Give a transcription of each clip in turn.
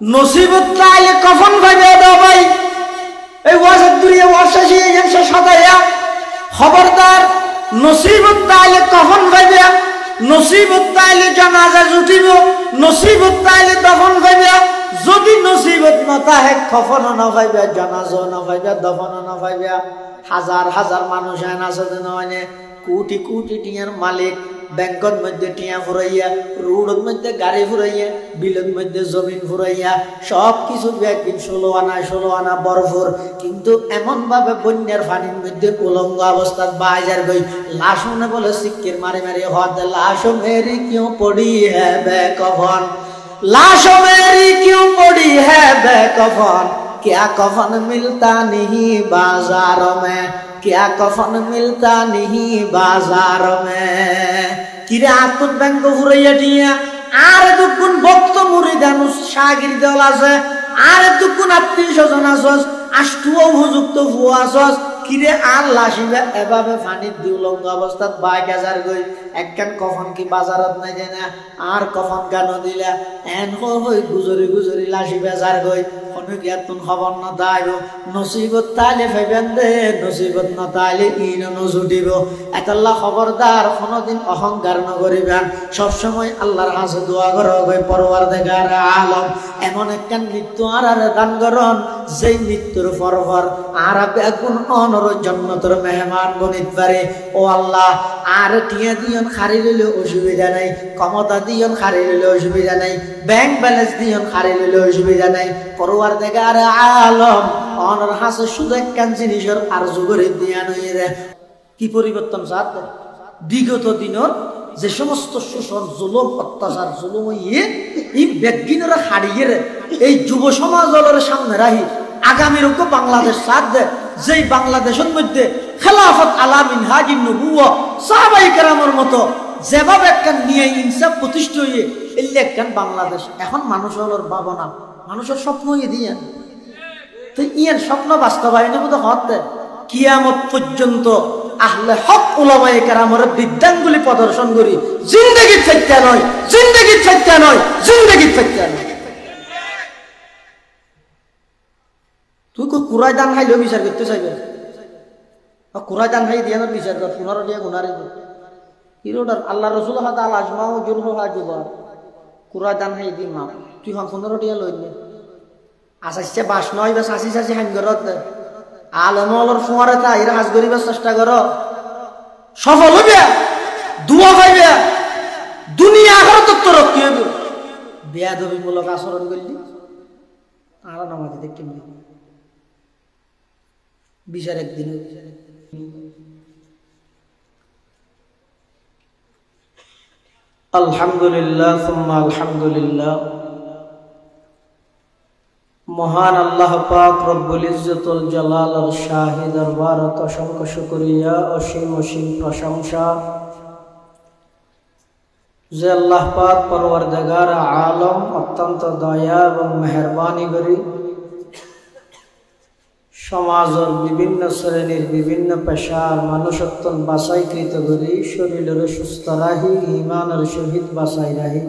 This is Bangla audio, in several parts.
নসিবত তাইলে কফন ভাইবে দাও ভাই, এই ওয়াজের দুনিয়া ওয়াশাশি এসে সদাইয়া খবরদার। নসিবত তাইলে কফন ভাইবে, নসিবত তাইলে জানাজা জুটিব, নসিবত তাইলে দফন ভাইবে। যদি নসিবত না তাহে কফন না ভাইবে, জানাজা না ভাইবে, দফন না ভাইবে। হাজার হাজার মানুষ আছে নয়, কোটি কোটি টিয়ার মালিক, ব্যাংকর মধ্যে টিয়া ফুরাইয়া, রোডের মধ্যে গাড়ি ফুরাইয়া, বিলের মধ্যে জমিন ফুরাইয়া, সব কিছু একদিন 16 আনা বরফর। কিন্তু এমন ভাবে বন্যার পানির মধ্যে উলঙ্গ অবস্থায় বাজার গই লাশ মনে বলে সিক্কির মারি মারি হাত, লাশো মেরি কিউ পড়ি হ্যাঁ বে কফন, লাশো মেরি কিউ পড়ি হ্যাঁ বে কফন, क्या कफन मिलता नहीं बाजार में, क्या कफन मिलता नहीं बाजार में। किरे आत्म बैंक घुराइया टिया আর দুগুণ ভক্ত মুরিদানুস শাগির দল আছে, আর দুগুণ আত্মীয় স্বজন আসস, আষ্টুও উপযুক্ত ফুয়া আসস। কিরে আর লাশিবে এভাবে পানির দিউলঙ্গ অবস্থাত বাইক হাজার গই একখান কফন কি বাজারত নাই যায় না, আর কফন কেন দিলা এন হই গুজরি গুজরি লাশি বেজার গই তুন খবর না দাইব। নসিবত তাইলে ফেবেন দে, নসিবত না তাইলে ইন নজুটিব। এতাল্লাহ খবরদার কোনদিন অহংকার নকরিবেন, সবসময় আল্লাহর কাছে দোয়া করো গই পরওয়ারদিগার আলম এমন একখান মৃত্যু আর দান করন যেই মৃত্যুর পরপর আর বেগুন অনর জন্নতর মেহমান গণিত পারে। ও আল্লাহ আর টিয়া দিয়ন খারি লইলে অসুবিধা নাই, ক্ষমতা দিয়ন খারি লইলে অসুবিধা নাই, ব্যাংক ব্যালেন্স দিয়ন খারি লইলে অসুবিধা নাই। পরওয়ারদিগার আলম অনর হাসে শুধু একখান জিনিসের আরজু করে দিয়া নই রে। কি পরিবর্তন সাথ বিগত দিনের যে সমস্ত শোষণ জুলুম অত্যাচার জুলুম এই ব্যক্তিরা হারিয়ে এই যুব সমাজের সামনে রাহি আগামীর বাংলাদেশ সাথ দেয়, যেই বাংলাদেশের মধ্যে খেলাফত আলা মিনহাজিন নবুওয়া সাহাবায়ে কেরামের মতো যেভাবে একখান নিয়ে ইনসাফ প্রতিষ্ঠিত হয়ে এলে একখান বাংলাদেশ। এখন মানুষের ভাবনা মানুষের স্বপ্ন দিয়ে তো ইয়ার স্বপ্ন বাস্তবায়নের মতো হতে কিয়ামত পর্যন্ত আহলে হক উলামায়ে কেরামের বিদ্যাঙ্গুলি প্রদর্শন করি জিন্দেগি ফেটটা নয়, জিন্দেগি ফেটটা নয়, জিন্দেগি ফেটটা নয়। তুই কুরাই দান খাইলেও বিচার করতে চাইবে, কুরাই দান খাই দিয়ে বিচার কর, 15 দিয়ে গুনারে হিরোটার আল্লাহ রসুল হাত আল আজমা ও জুল হাজুবার কুরাই দান খাই দিন মা তুই 15 দিয়ে লই নে আসাইছে বাস নয় বা সাসি সাসি হান করত আলমর ফোয়ারে তা এরা হাজ করিবার চেষ্টা কর, সফল হইবে, দুয়া পাইবে, দুনিয়া আখিরাত তো রক্ষা হইবে। বেয়াদবিমূলক আচরণ করলি আর নামাজে দেখতে বিচার একদিন। আলহামদুলিল্লাহ সুম্মা আলহামদুলিল্লাহ। মহান আল্লাহ পাক রব্বুল ইজ্জতুল জালালের শাহী দরবারত অসংখ্য শুকরিয়া, অসীম অসীম প্রশংসা যে আল্লাহ পাক পরওয়ারদিগার আলম অত্যন্ত দয়া এবং মেহরবানি করি সমাজের বিভিন্ন শ্রেণীর বিভিন্ন পেশার মানুষত্বন বাছাইকৃত করি শরীরের সুস্থ রাহি, ইমানের সহিত বাছাই রাহি,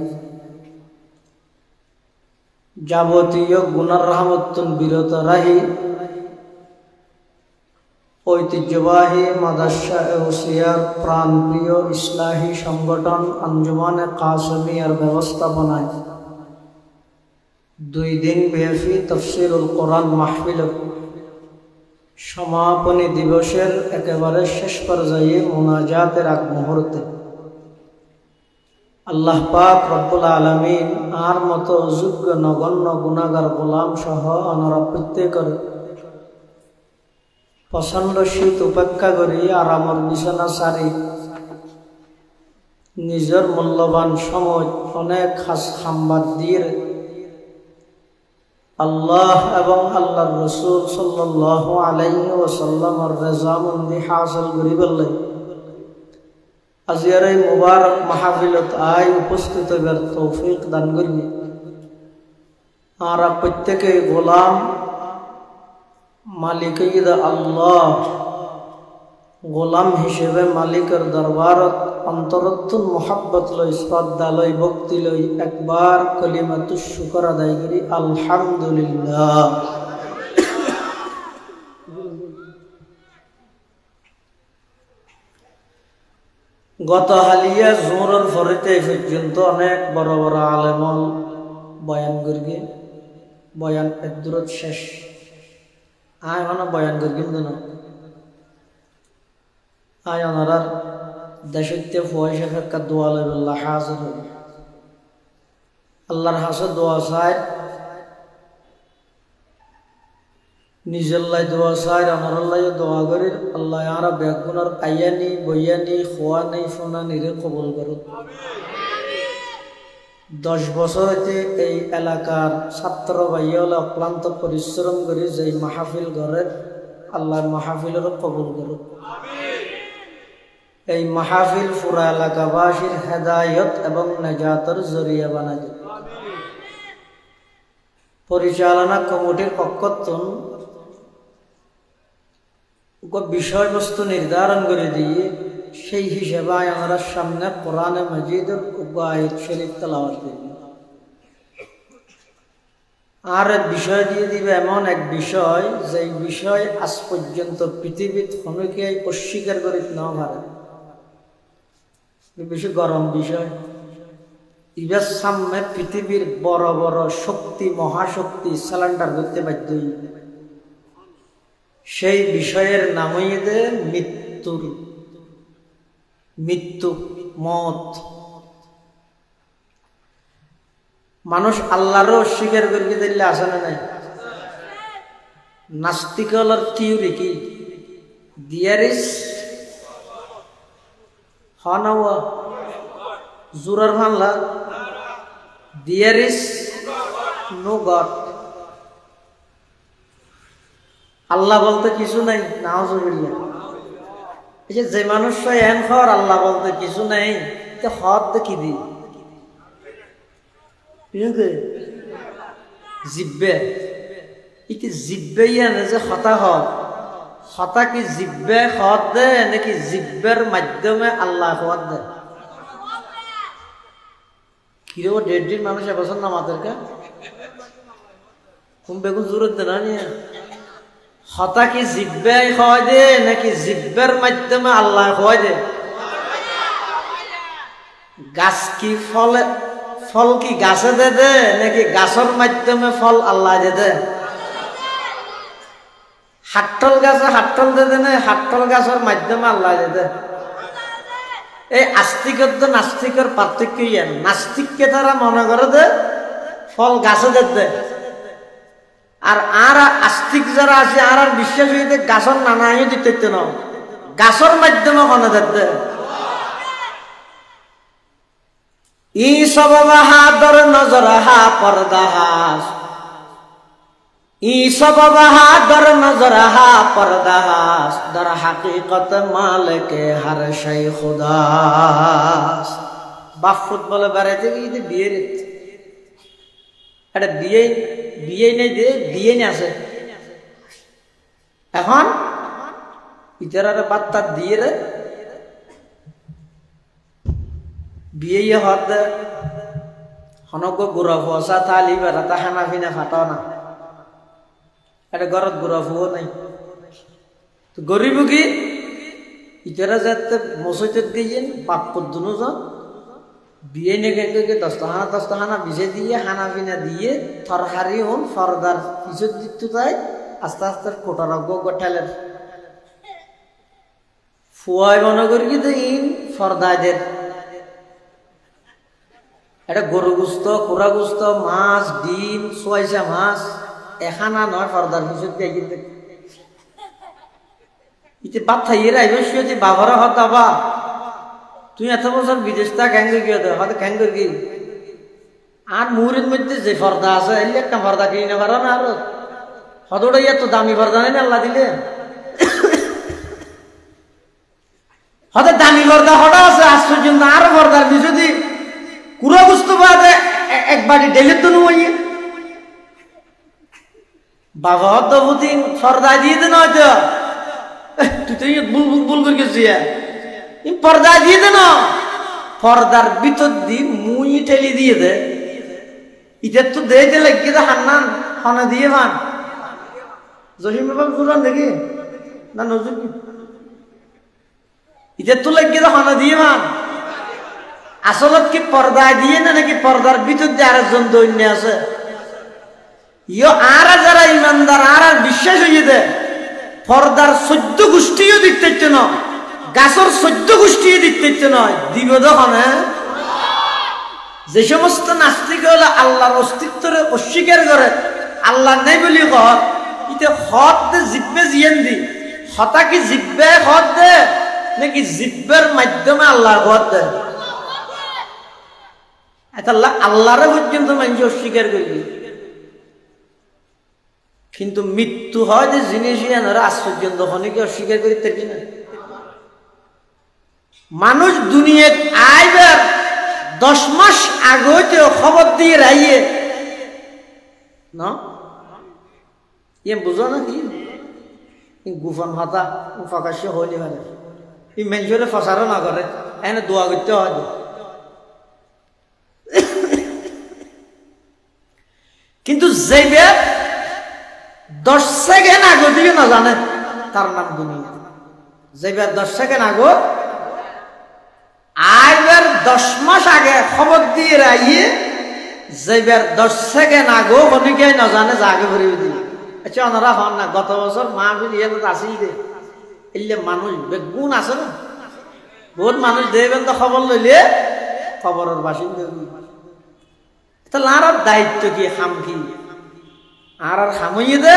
যাবতীয় গুনার রহমতুন বিরত রাহি, ঐতিহ্যবাহী মাদ্রাসা এউসিয়ার প্রাণপ্রিয় ইসলাহী সংগঠন আঞ্জুমানে কাসেমিয়ার ব্যবস্থাপনায় 2 দিন ব্যাপী তাফসীরুল কোরআন মাহফিল সমাপনী দিবসের একেবারে শেষ পর্যায়ে মুনাজাতের আগ মুহূর্তে আল্লাহ পাক রব্বুল আলামিন আর মতো যোগ্য নগণ্য গুনাহগার গোলাম সহ অনরা প্রত্যেকের প্রচণ্ড শীত উপেক্ষা করি আরামর বিছানা সারি নিজের মূল্যবান সময় অনেক খাম্বাদ দিয়ে আল্লাহ এবং আল্লাহর রাসূল সাল্লাল্লাহু আলাইহি ওয়াসাল্লামের রাযামন্দি হাসিল করি বললেন আজিয়ার এই মুবারক মাহফিলত আই উপস্থিত হবার তৌফিক দান করি। আর প্রত্যেকে গোলাম মালিক আল্লাহ গোলাম হিসেবে মালিকের দরবারত অন্তরত্তুন মোহাব্বত লই শ্রদ্ধা লই ভক্তি লই একবার কলিমাতুশ শুকর আদায় করি আলহামদুলিল্লাহ। গত হালিয়া জোহরের ফরিতে পর্যন্ত অনেক বড় বড় আলেমল বয়ান করি, বয়ান একদূরত শেষ। আয় মানে বয়ান করি কিন্তু না, আয় ওনার দেশতে পয়সা ফেক্কা দোয়া লইব আল্লাহ হাজির হইব, আল্লাহর হাসে দোয়া চায়, নিজের লাই দোয়া চায়, আমার লাই দোয়া করি আল্লাহ আর বেগুনার আইয়ানি বইয়ানি খোয়া নেই ফোনা নিরে কবুল করুন। 10 বছর হইতে এই এলাকার ছাত্র ভাইয়ালে অক্লান্ত পরিশ্রম করি যে মাহফিল ঘরের আল্লাহর মাহফিলেরও কবুল করুন। এই মাহফিল পুরা এলাকাবাসীর হেদায়ত এবং নাজাতের জরিয়া বানাই দিন। পরিচালনা কমিটির পক্ষতন বিষয়বস্তু নির্ধারণ করে দিয়ে সেই হিসেবে আমরা সামনে কোরআনে মাজিদের আয়াত শরীফ তেলাওয়াত করব। আর বিষয় দিয়ে দিবে এমন এক বিষয় যে বিষয় আজ পর্যন্ত পৃথিবীর অনেকে অস্বীকার করি না পারে, বেশি গরম বিষয়। এবার সামনে পৃথিবীর বড় বড় শক্তি মহাশক্তি সিলিন্ডার করতে বাধ্য, সেই বিষয়ের নামই দে মৃত্যু মত। মানুষ আল্লাহরও অস্বীকার করিয়ে দিলে আসে না নাই? নাস্তিকলের থিওরি কি? দেয়ার ইজ হনাওয়া জুরার ভানলা, দেয়ার ইজ নো গড। আল্লাহ বলতে কিছু নাই, নাউজুবিল্লাহ। এই যে মানুষ এন খর আল্লাহ বলতে কিছু নাই, হদ কি দি জিব্বে ইতি জিব্বে আনে যে হতা হতা কি জিব্বে হদ দে নাকি জিব্বের মাধ্যমে আল্লাহ হদ দে? কিরকম 1.5 দিন মানুষ এবছর নামাদেরকে কোন বেগুন জোর দে না নিয়ে হতা কি জিব্বে হয় দে নাকি জিব্বের মাধ্যমে আল্লাহ হয় দে? গাছ কি ফলে ফল কি গাছে দে দে নাকি গাছের মাধ্যমে ফল আল্লাহ দে দে? হাট্টল গাছে হাট্টল দে দে না হাট্টল গাছের মাধ্যমে আল্লাহ দে দে? এই আস্তিকর তো নাস্তিকের পার্থক্য ইয়ান। নাস্তিককে তারা মনে করে দে ফল গাছে দে দে, আর আস্তিক যারা আছে আর বিশ্বাস হইতে গাছের নানা দিতে না, গাছের মাধ্যমে কনে দে দে। ই সব বাহাদুর নজর হা পর্দাহাস, ই সব বাহাদুর নজর হা পর্দাহাস, দর হাকিকত মালিকে হর শাই খুদাস। বাপ ফুটবলে বেড়াইতে গিয়ে বিয়ে এটা বিয়ে নেই দে বিয়ে নিয়ে আসে। এখন ইতার বার্তা দিয়ে রে বিয়ে হত হনক গুড়া ফসা থালি বেড়াতা হানা ফিনা ফাটাও না, এটা ঘরত গুড়া ফুও নাই। তো গরিব কি ইতারা যাতে মসজিদে দিয়ে বাপ্পর দুজন বিয়ে নিয়ে গেলে 10 টানা ভিজে দিয়ে হানা ফিনা দিয়ে থরহারি হন ফরদার পিছর দিত তাই আস্তে আস্তে কোটার গোঠালের ফুয়াই মনে করি কিন্তু ইন ফরদাদের এটা গরু গুস্ত কুড়া গুস্ত মাছ ডিম সোয়াইসা মাছ এখানা নয় ফরদার পিছর দিয়ে কিন্তু ইতে বাদ থাইয়ে রাইবে বাবারা হতা বা তুই এত বছর বিদেশ তা ক্যাঙ্গর গিয়ে দে হয়তো ক্যাঙ্গর কি আর মুহুরের মধ্যে যে ফর্দা আছে এলে একটা ফর্দা কিনে নেবার না আর হতটা এত দামি ফর্দা নেই আল্লাহ দিলে হয়তো দামি ফর্দা হটা আছে আজ পর্যন্ত আরো ফর্দার যদি কুড়ো বুঝতে পারে এক বাড়ি ডেলির তো নুয়ে বাবা হতো বুদিন ফর্দা দিয়ে দেন হয়তো তুই তো বুল বুল বুল করে গেছি পর্দা দিয়ে দে না, পর্দার ভিতর দিয়ে মুই ঠেলি দিয়ে দে। ইটার তো দেতে লাগিয়ে দে হান্নান হনা দিয়ে ভান জহিম বাবা জুরান দেখি না নজর কি ইটার তো লাগিয়ে দে হনা দিয়ে ভান। আসলত কি পর্দা দিয়ে না নাকি পর্দার ভিতর দিয়ে আরেকজন দৈন্য আছে? ইয়ো আর যারা ইমানদার আর বিশ্বাস হয়ে দে পর্দার 14 গোষ্ঠীও দেখতে না, গাছর 14 গোষ্ঠীও দেখতে নয় দিব দখন। যে সমস্ত নাস্তিক হলে আল্লাহর অস্তিত্বের অস্বীকার করে, আল্লাহ নেই বলি কর, ইতে হদ দে জিব্বে জিয়েন দি হতা কি জিব্বে হদ দে নাকি জিব্বের মাধ্যমে আল্লাহ হদ দে? আল্লাহরে পর্যন্ত মানুষ অস্বীকার করবি, কিন্তু মৃত্যু হয় যে জিনিস আজ পর্যন্ত অনেকে অস্বীকার করি থাকি না। মানুষ দুনিয়ায় আইবার 10 মাস আগে খবর দিয়ে রাইয়ে না বুঝো না কি গুফন হাতা প্রকাশ্য হইলে পারে এই মানুষের ফসারও না করে এনে দোয়া করতে হয়। কিন্তু যে 10 সেকেন্ড আগে দিকে না জানে তার নাম দুনিয়া। যে 10 সেকেন্ড আগে আইবার 10 মাস আগে খবর দিয়ে রাইয়ে যে 10 সেকেন্ড আগে অনেকে না জানে যে আগে ভরে দিল। আচ্ছা ওনারা হন না গত বছর মাহফিল ইয়ে আসেই দে এলে মানুষ বেগুন আছে না, বহুত মানুষ দেবেন তো খবর লইলে খবরের বাসিন্দা তাহলে আর দায়িত্ব কি খাম কি আর খামইয়ে দে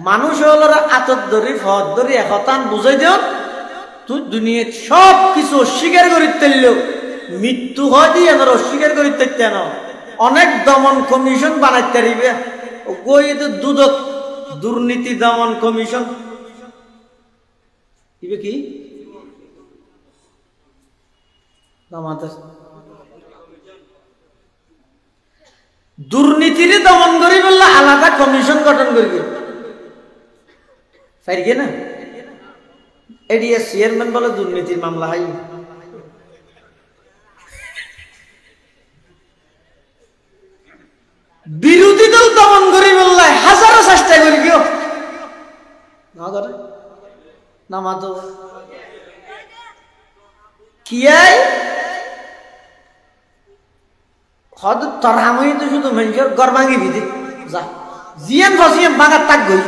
মানুষ হল আতর ধরি ফদ ধরি একতান বুঝাই দিও তুই দুনিয়ার সব কিছু অস্বীকার করিতে মৃত্যু হয় দিয়ে অস্বীকার করিতে কেন অনেক দমন কমিশন বানাইতে পারিবে দুদক দুর্নীতি দমন কমিশন কি দুর্নীতির দমন করি বললে আলাদা কমিশন গঠন করবে পারি না। এডিএস চেয়ারম্যান বলে দুর্নীতির মামলা হয়। বিরোধী দল দমন করি বললে হাজারো চেষ্টা করি কেউ না করে না মাতো কি হদ তোর হামই তো শুধু মানুষের গড় ভাঙি ভিদি যা জিয়ান ফসিয়ান বাগার তাক গই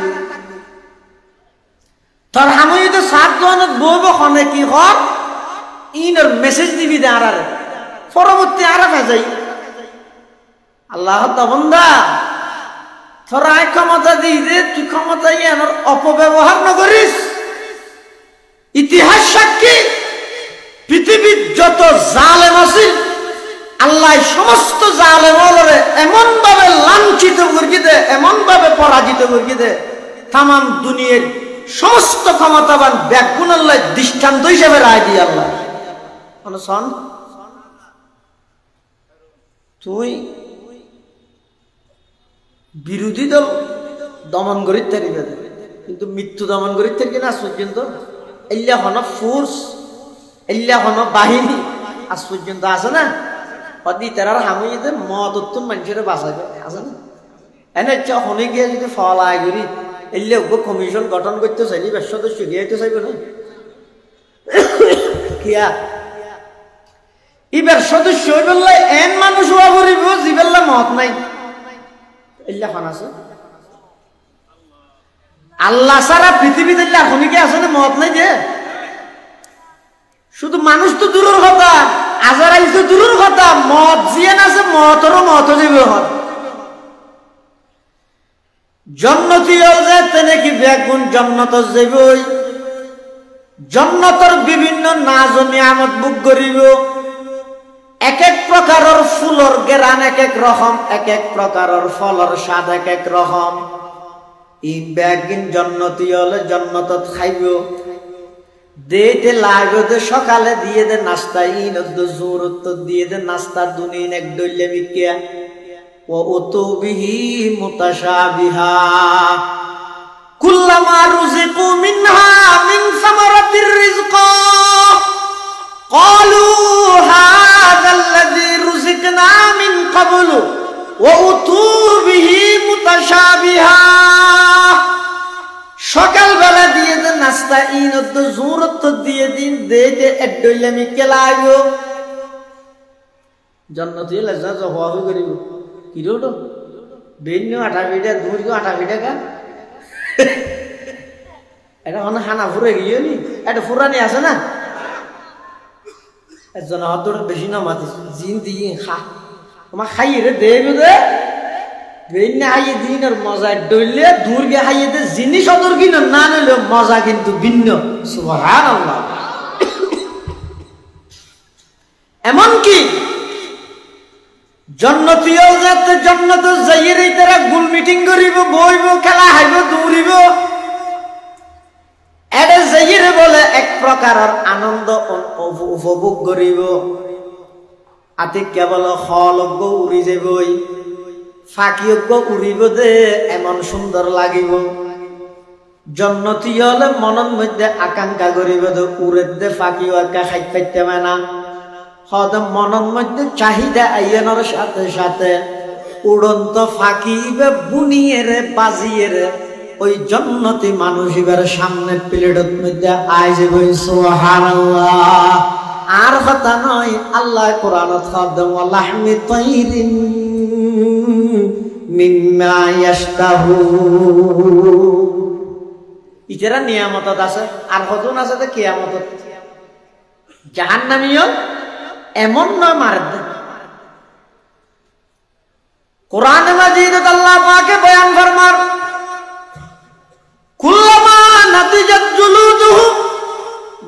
তোর হামই তো 7 জনের বইব খনে কি হর ইনর মেসেজ দিবি দে আর পরবর্তী আর যাই আল্লাহ বন্দা তোরা ক্ষমতা দিই যে তুই ক্ষমতা ইয়ানোর অপব্যবহার নকরিস। ইতিহাস সাক্ষী পৃথিবীর যত জালেম আছে আল্লাহ সমস্ত জালেমরে এমন ভাবে লাঞ্ছিত করিয়ে দে, এমন ভাবে পরাজিত করিয়ে দে, তাম দুনিয়ার সমস্ত ক্ষমতাবান ব্যাগুন আল্লাহ দৃষ্টান্ত হিসেবে রায় দিয়ে আল্লাহ শোন তুই বিরোধী দল দমন করিতে পারিবে কিন্তু মৃত্যু দমন করিতে পারবি না আজ পর্যন্ত। এল্লা হন ফোর্স এল্লা হন বাহিনী আজ পর্যন্ত আছে না অদি তার হামিতে মত মানুষের বাঁচাবে আছে না এনে হনে গিয়ে যদি ফল আয় করি এলে কমিশন গঠন করতে চাইলি বেশ সদস্য গিয়ে চাইবে না কিয়া এবার সদস্য হয়ে বললে এন মানুষ হওয়া করিব যে বললে মত নাই এল্লা খান আছে আল্লাহ সারা পৃথিবীতে এখনই কি আছে না মত নাই যে শুধু মানুষ তো দূরের কথা আজারাইল তো দূরের কথা মত জিয়ান আছে মতরও মত যাবে হত জন্নতি হল যে তেনে কি বেগুন জন্নত যাবই জন্নতর বিভিন্ন নাজ নিয়ামত বুক করিব এক এক প্রকারের ফুলর গেরান এক এক রকম এক এক প্রকারের ফলর স্বাদ এক এক রকম ই বেগুন জন্নতি হলে জন্নতত খাইব দেতে লাগো দে সকালে দিয়ে দে নাস্তা ইনদ্দ জোরত দিয়ে দে নাস্তা দুনিন এক দইলে মিকিয়া ও উতুবিহি মুতাশাবিহা কুল্লামা রুজিকু মিনহা মিন সামারাতির রিজকা ক্বালু হাযাল্লাযী রুযিকনা মিন ক্বাবলু ওয়া উতু বিহি মুতাশাবিহা। সকালবেলা দিয়ে দেন নাস্তা ইনত জুরত দিয়ে দিন দেতে এডইলামি কেলাইও জান্নাতি লাজা জওয়া হই করিব কিরোটো বেন্য আটা বিটা দুরিও আটা বিটা কা এটা হন হানা ফুরে গিয়ে নি এটা ফুরানি আছে না একজন হদর বেশি না মাতি জিন দিয়ে খা তোমার খাইয়ে রে দেবে দে বেন্য হাইয়ে দিনের মজা ডইলে দূরগে হাইয়ে দে জিনিস অদর কিনা না নিলে মজা কিন্তু ভিন্ন সুবহানাল্লাহ। এমন কি জন্নতীয় যাতে জন্নত যাইয়ে তারা গুল মিটিং করিব বইব খেলা হাইব দৌড়িব এটা যাইয়ে বলে এক প্রকারের আনন্দ উপভোগ করিব। আতি কেবল হলজ্ঞ উড়ি যাবই ফাঁকিয়জ্ঞ উড়িব দে এমন সুন্দর লাগিব। জন্নতি হলে মনের মধ্যে আকাঙ্ক্ষা করিব দে উড়ের দে ফাঁকি আঁকা খাইতে পাইতে না হয়তো মনের মধ্যে চাহিদা আইয়ানোর সাথে সাথে উড়ন্ত ফাঁকি বুনিয়ে রে বাজিয়ে রে ওই জন্নতি মানুষ এবার সামনে প্লেটের মধ্যে আই যাবে সুবহানাল্লাহ। আর কথা নয় আল্লাহ কোরআনত খাদম লাহমি তাইরিন মিম্মা ইয়াশতাহু ইতারা নিয়ামত আছে আর হতন আছে তো কিয়ামত জাহান্নামীও এমন নয় মারদ কোরআন মাজিদে আল্লাহ পাকে বয়ান ফরমার কুল্লামা নাতিজাত জুলুদুহুম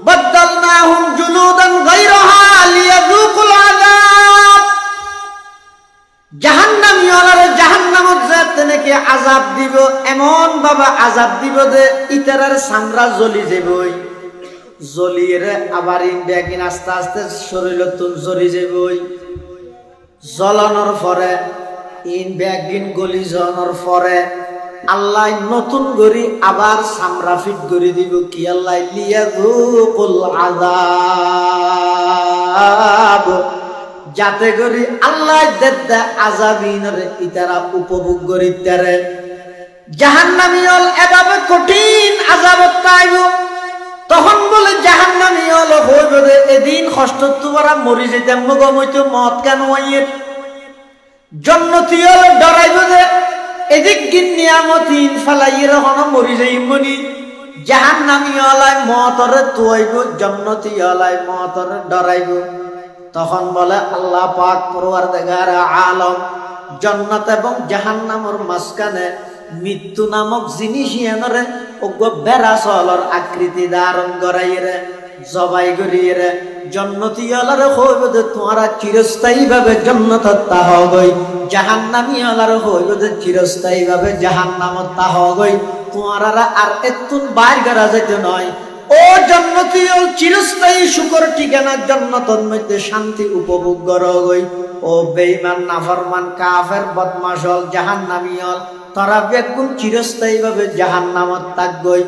বাদদালনাহুম জুলুদান গায়রাহা লিয়াযুকুল আযাব। জাহান্নামীওয়ালারে জাহান্নামত যাতে নাকি আযাব দিব এমন বাবা আযাব দিব যে ইতারার চামড়া জ্বলি যাবই জ্বলিয়ে আবার ইন ব্যাগিন আস্তে আস্তে শরীরত জ্বলি যাবই জ্বলানোর পরে ইন ব্যাগিন গলি যাওয়ার পরে আল্লাহ নতুন গরি আবার চামড়া ফিট করে দিব কি আল্লাহ লিয়াযুকুল আযাব যাতে করি আল্লাহ দেদা আযাবিনরে ইতারা উপভোগ করি তারে। জাহান্নামী হল এভাবে কঠিন আযাবত পাইব তখন বলে জাহান্নামী হল হইব রে এদিন কষ্ট তোমরা মরি যেতাম মগমইতো মত কেন হইয়ে। জন্নতি হল ডরাইব যে এদিক গিন নিয়ামতিন ফালাইয়ের হন মরি যাইমনি। জাহান্নামী হলায় মতরে তুয়াইব জন্নতি হলায় মতরে ডরাইব। তখন বলে আল্লাহ পাক পরওয়ারদিগার আলম জান্নাত এবং জাহান্নামের মাঝখানে মৃত্যু নামক জিনিস ইয়ানরে ওগ বেড়া চলর আকৃতি ধারণ করাইরে জবাই করিয়ে জন্নতি আলারে হইব যে তোমরা চিরস্থায়ী ভাবে জান্নাতত তাহগই জাহান্নামী আলারে হইব যে চিরস্থায়ী ভাবে জাহান্নামত তাহগই তোমরা আর এতুন বাইর করা যেতে নয়। ও জান্নাতি চিরস্থায়ী সুখর ঠিকানা জান্নাতের মধ্যে শান্তি উপভোগ করগই। ও বেঈমান নাফরমান কাফের বদমাশ হল জাহান্নামী হল তারা বেগুন চিরস্থায়ী ভাবে জাহান্নামত থাকগই।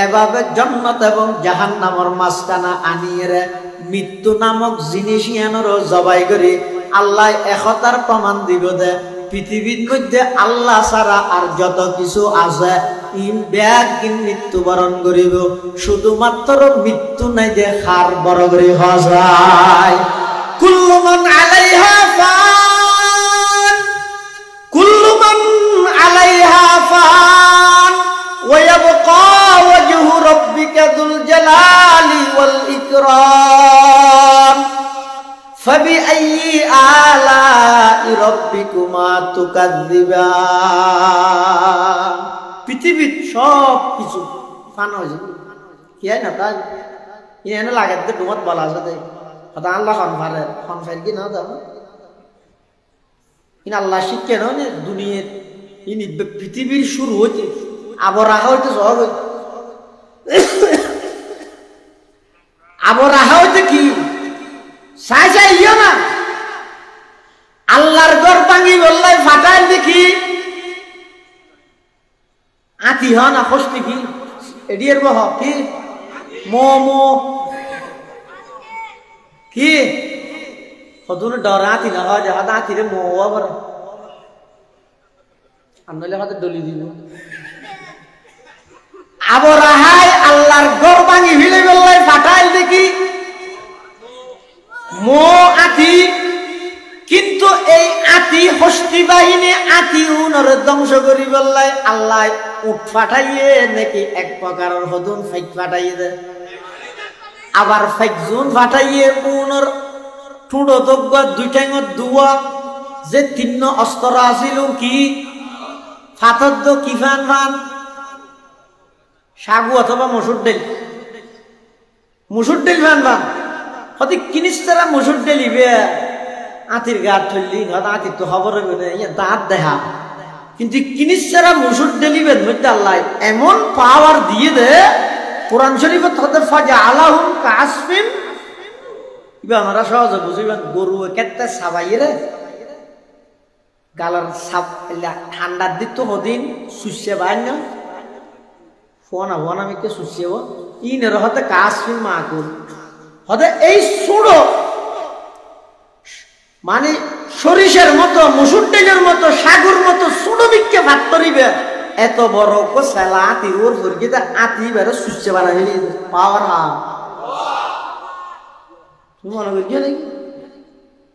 এভাবে জান্নাত এবং জাহান্নামের মাঝখানা আনিয়ে মৃত্যু নামক জিনিস ইয়ানোর জবাই করি আল্লাহ একতার প্রমাণ দিব দে পৃথিবীর মধ্যে আল্লাহ ছাড়া আর যত কিছু আছে ইন ব্যাগিন মৃত্যুবরণ করিব শুধুমাত্র মৃত্যু নাই যে হার বড় করে হজায়। কুল্লু মান আলাইহা ফান কুল্লু মান আলাইহা ফান ওয়া ইয়াবকা ওয়াজহু রাব্বিকা যুল জালালি ওয়াল ইকরাম ফাবিআইয়ি আলাই রাব্বিকুমা তুকাযযিবান। পৃথিবীর সব কিছু ফান হয়ে যাবে কি হয় না তাই এনে লাগাতে ডুমত বলা আছে কথা আল্লাহ খনফারে খনফার কি না যাবো ইন আল্লাহ শিক্ষা নয় দুনিয়ার ইনি পৃথিবীর শুরু হইতে আবার রাখা হইতে সহজ আবার রাখা হইতে কি চাই চাই ইয়ে না আল্লাহর ঘর ভাঙি বললাই ফাটাই দেখি আতি হ না খস্তি কি এডিয়ের বহ কি মো কি হদুন ডরাতি না হয় যাহা দাঁতিরে মোয়া ভরে আনলে হাতে ডলি দিব আবরাহাই আল্লাহর গড় ভাঙি ভিলে বেল্লাই ফাটাইল দেখি মো আতি কিন্তু এই আতি হস্তি বাহিনী আতি উনরে ধ্বংস করি বেল্লাই আল্লাহ উঠ ফাটাইয়ে নাকি এক প্রকারের হদুন ফাইক ফাটাইয়ে দে আবার ফাইকজুন ফাটাইয়ে উনর ঠুঁড়ো দগ্গ দুই ঠ্যাঙত দুয়া যে তিন্ন অস্ত্র আছিল কি ফাতদ্দ কি ফান ফান সাগু অথবা মসুর ডেল ফান ফান হতে কিনিস্তারা মসুর ডেলিবে আতির গাত থইলি আতির তো খবর হইবে না দাঁত দেখা কিন্তু কিনিস্তারা মসুর ডেলিবেন মধ্যে আল্লাহ এমন পাওয়ার দিয়ে দে কোরআন শরীফত হতে ফাজা আলাহুম কাসফিন ইবা আমরা সহজে বুঝিবেন গরু কেটে সাবাই রে গালার সাপ ঠান্ডার দিক তো হদিন সুসে বাইন না ফোন আমি কে সুসে ইনের হতে কাসফিন মাকুল হতে এই সুড়ো মানে সরিষের মতো মসুর ডালের মতো সাগর মতো সুড়ো বিক্ষে ভাত করিবে এত বড় সেলা আতি ওর ফরকিতে আতি বেরো সুসে বানাই পাওয়ার হা তুমি মনে করি নাকি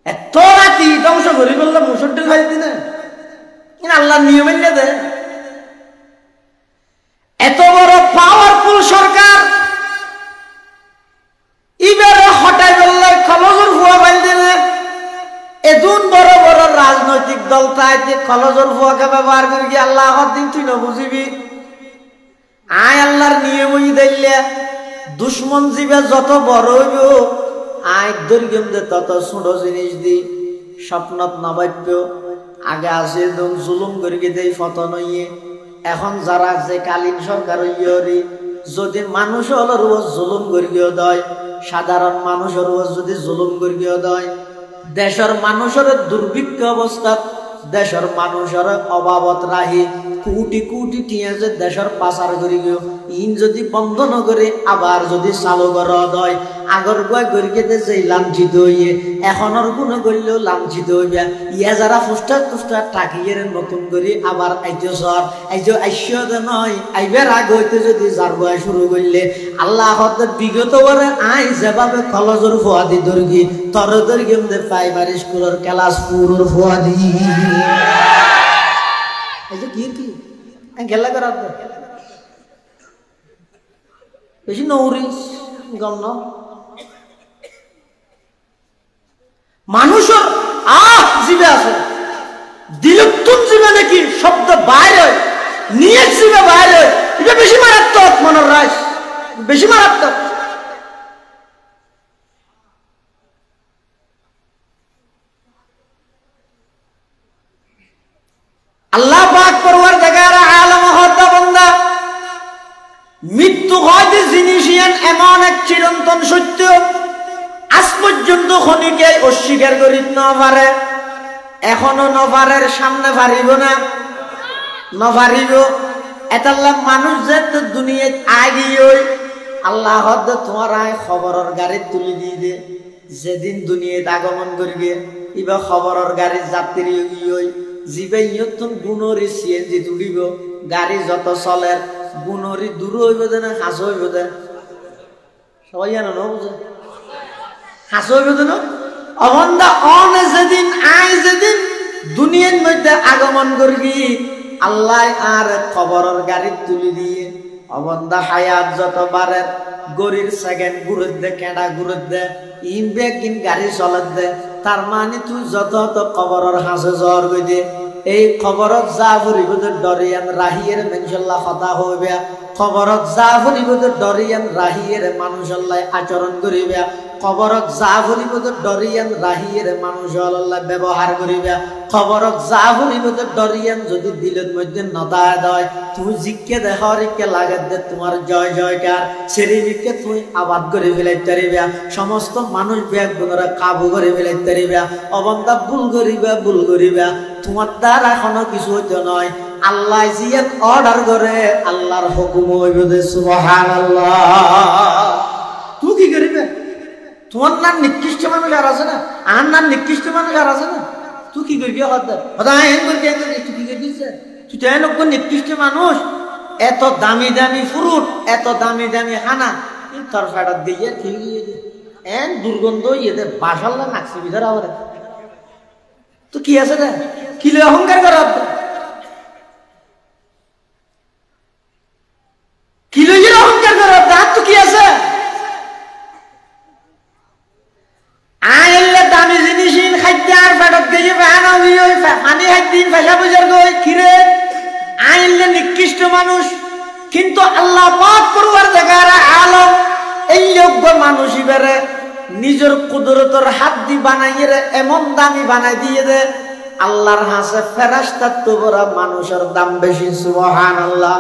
এত রাতি ধ্বংস করি বললে মসুর ডাল খাই দিনে কিন্তু আল্লাহ নিয়ম এনে দে এত বড় পাওয়ারফুল সরকার ইবারে হটাই বললে খলজর ফুয়া ফাইল দিনে এদুন বড় বড় রাজনৈতিক দল তাইতে খলজর ফুয়াকে ব্যবহার করি কি আল্লাহ দিন তুই না বুঝিবি আয় আল্লাহর নিয়মই দিলে দুশ্মন জীবে যত বড় হইব আয় দৈর্ঘ্যম দে তত ছোট জিনিস দি স্বপ্নত নবাব্য আগে আছে একদম জুলুম করি দেই ফতন হইয়ে এখন যারা যে কালীন সরকার হইয়রি যদি মানুষ হলো রোজ জুলুম করিও দেয় সাধারণ মানুষের রোজ যদি জুলুম করিও দেয় দেশের মানুষের দুর্ভিক্ষ অবস্থা দেশের মানুষের অভাবত রাহি কোটি কোটি টিয়া যে দেশের পাচার করি গিয়ে ইন যদি বন্ধ নকরে আবার যদি চালু করা হয় আগর গুয়া গরিকে যে লাঞ্ছিত হইয়ে এখনের গুণে করলেও লাঞ্ছিত হইবা ইয়া যারা ফুস্টার টুস্টার টাকিয়ে নতুন করে আবার আইতে সর আইজো আইসদ নয় আইবার আগ হইতে যদি যার বয়া শুরু করলে আল্লাহ বিগত বরে আই যেভাবে কলজর ফুয়াদি দর্গি তর দর্গি প্রাইমারি স্কুলের ক্লাস পুরোর ফুয়াদি কি কি খেলা করার বেশি নৌরিস গম ন মানুষের জীবে আছে দিলুপ্তুন জীবে নাকি শব্দ বাইরে নিয়ে জীবে বাইরে এটা বেশি মারাত্মক মনের রাস বেশি মারাত্মক আল্লাহ পাক পরওয়ার জায়গার আলম হত্যা বান্দা মৃত্যু হয়তো জিনিস এমন এক চিরন্তন সত্য আজ পর্যন্ত খনিকে অস্বীকার করি না পারে এখনো নভারের সামনে পারিব না নভারিব এটাল্লাহ মানুষ যে তো দুনিয়ায় আগিয়ে আল্লাহ হদ তোমার আয় খবরের গাড়ি তুলি দিয়ে দে যেদিন দুনিয়ায় আগমন করবে ইবা খবরের গাড়ির যাত্রী ইয়ে জিবে ইয়তুন গুণরি সিএনজি তুলিব গাড়ি যত চলে গুণরি দূর হইব দে না হাস হইব দে সবাই জানো না বুঝে হাস হইব দে না অবন্দা অন যেদিন আয় যেদিন দুনিয়ার মধ্যে আগমন করবি আল্লাহ আর খবরের গাড়ি তুলি দিয়ে অবন্দা হায়াত যত বারে গরির সেকেন্ড ঘুরত দে কেডা ঘুরত দে ইন বেগ ইন গাড়ি চলত দে তার মানে তুই যত খবরের হাসে জ্বর গই দে এই খবরত যা ফুরিব ডরিয়ান রাহিয়ের মেনশাল্লাহ কথা হইবে খবরত যা ফুরিব ডরিয়ান রাহিয়ের মানুষল্লাহ আচরণ করিবে খবরত যা ফুরিব ডরিয়ান রাহিয়ের মানুষল্লাহ ব্যবহার করিবে খবরত যা ফুরিব ডরিয়ান যদি দিলের মধ্যে নদায় দেয় তুমি জিজ্ঞে দেখে লাগে দে তোমার জয় জয়কার সেরিবিকে তুমি আবাদ করে ফেলাইতে পারিবে সমস্ত মানুষ ব্যাগ গুণরা কাবু করে ফেলাইতে পারিবে অবন্ধা ভুল করিবে তোমার দ্বারা এখনো কিছু হইতে নয় আল্লাহ জিয়াত অর্ডার করে আল্লাহর হুকুম হইবে সুবহানাল্লাহ তুই কি করিবে তোমার নাম নিকৃষ্ট মানুষ আর আছে না, আর নাম নিকৃষ্ট মানুষ আর আছে না। তুই কি করবি হতে তুই কি করবি, তুই তো এন নিকৃষ্ট মানুষ। এত দামি দামি ফ্রুট, এত দামি দামি খানা তোর ফেটার দিয়ে ঠিক এন দুর্গন্ধ ইয়ে বাসাল্লা নাকছি ভিতরে আবার। তো কি আছে রে, কি অহংকার করার, কি লইয়ের অহংকার করার দাঁত তো কি আছে। আইলে দামি জিনিস খাদ্য আর ফেটার দিয়ে পানি খাদ্য পেশা বুঝার গই খিরে আইলে নিকৃষ্ট মানুষ। কিন্তু আল্লাহ পাক করবার জায়গার আলম এই যোগ্য মানুষই বেড়ে নিজের কুদরতের হাত দি বানাইয়ে রে এমন দামি বানাই দিয়ে দে আল্লাহর হাসে ফেরেশতার তো বড় মানুষের দাম বেশি। সুবহানাল্লাহ।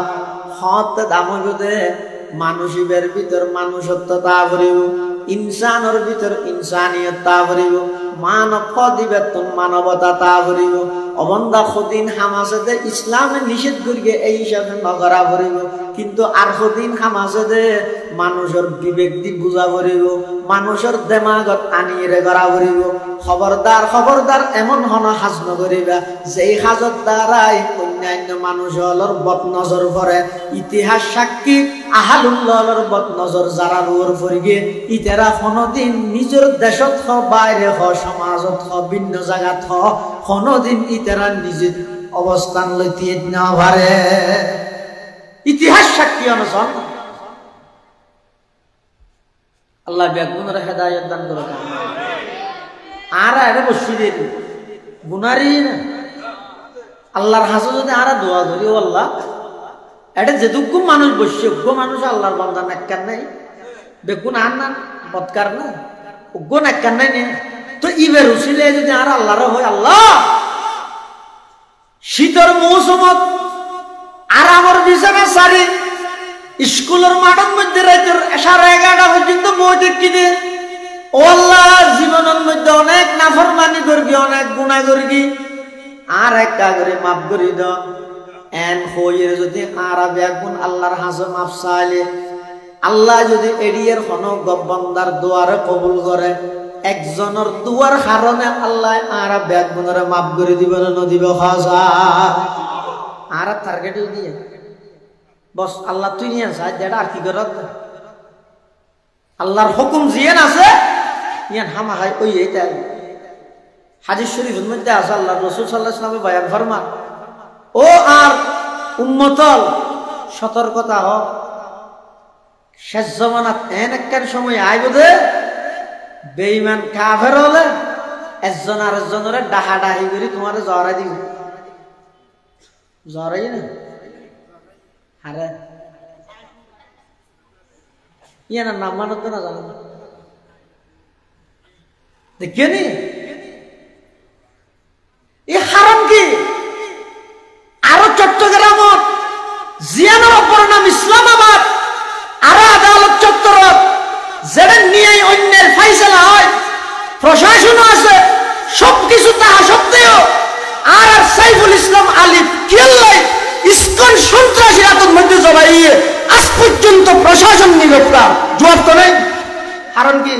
হত দাম হইব দে মানুষের ভিতর মানুষত্বতা ভরিব, ইনসানের ভিতর ইনসানিয়তটা ভরিব, মানব দিবে তোম মানবতা তা ভরিব। অবন্দা সদিন হামাসে দে ইসলামে নিষেধ করিয়ে এই হিসাবে নগরা ভরিব, কিন্তু আর সদিন হামাসে দে মানুষের বিবেক দি বুঝা ভরিব, মানুষের দেমাগত আনিয়ে গড়া ভরিব। খবরদার খবরদার এমন হন হাজ নকরিবা যেই হাজত দ্বারাই অন্যান্য মানুষের বদ নজর পড়ে। ইতিহাস সাক্ষী আহালুল্লাহর বদ নজর যারা লোর ফরিগে ইতেরা কোনদিন নিজের দেশত হ বাইরে হ সমাজত হ ভিন্ন জায়গাত হ কোনদিন ইতেরা নিজের অবস্থান লইতে না পারে। ইতিহাস সাক্ষী অনুসরণ। আল্লাহ বেগুনের হেদায়েত দান করুন। আর এটা বসি দিয়ে গুনারি না আল্লাহর হাসে যদি আর দোয়া ধরি ও আল্লাহ এটা যেটুকু মানুষ বসছে উগ্র মানুষ আল্লাহর বান্দা নাক্কার নাই বেগুন আর না বৎকার না উগ্র নাক্কার নাই নে। তো ইবের উসিলে যদি আর আল্লাহর হয় আল্লাহ শীতের মৌসুমত আর আমার বিছানা সারি স্কুলের মাঠের মধ্যে রাতের 11:30 পর্যন্ত বই দেখি দে ও আল্লাহ জীবনের মধ্যে অনেক নাফরমানি করবি, অনেক গুনাহ করবি, আর একটা করে মাফ করি দাও। এন হইয়ে যদি আর বেগুন আল্লাহর হাসে মাফ চাইলে আল্লাহ যদি এড়িয়ের হন গব্বন্দার দোয়ারে কবুল করে একজনের দুয়ার কারণে আল্লাহ আর বেগুনের মাফ করে দিবে না নদিবে খাজা আর টার্গেটও দিয়ে বস আল্লাহ তুই নিয়ে আসা যেটা আর কি করত আল্লাহর হুকুম জিয়েন আছে ইয়ান হামা খাই ওই এইটা হাদিস শরীফের মধ্যে আছে আল্লাহ রাসূল সাল্লাল্লাহু আলাইহি ওয়াসাল্লাম বয়ান ফরমান ও আর উম্মতল সতর্কতা হ শেষ জামানাত এন একখান সময় আইব দে বেঈমান কাফের হলে একজন আর একজনের ডাহাডাহি করে তোমারে জড়াই দিব জড়াই না আরে ইয়ার নাম মানত না জানো দেখেনি এই হারাম কি আরো চট্টগ্রামত জিয়ানোর অপর নাম ইসলামাবাদ আর আদালত চত্বরত যেটা নিয়ে অন্যের ফাইসলা হয় প্রশাসন আছে সবকিছু তাহা সত্ত্বেও আর সাইফুল ইসলাম আলিফ কিল্লাই ইসকন সন্ত্রাসী রাতের মধ্যে জবাইয়ে আজ পর্যন্ত প্রশাসন নিরপরাধ জবাব তো নেই। হারণ কি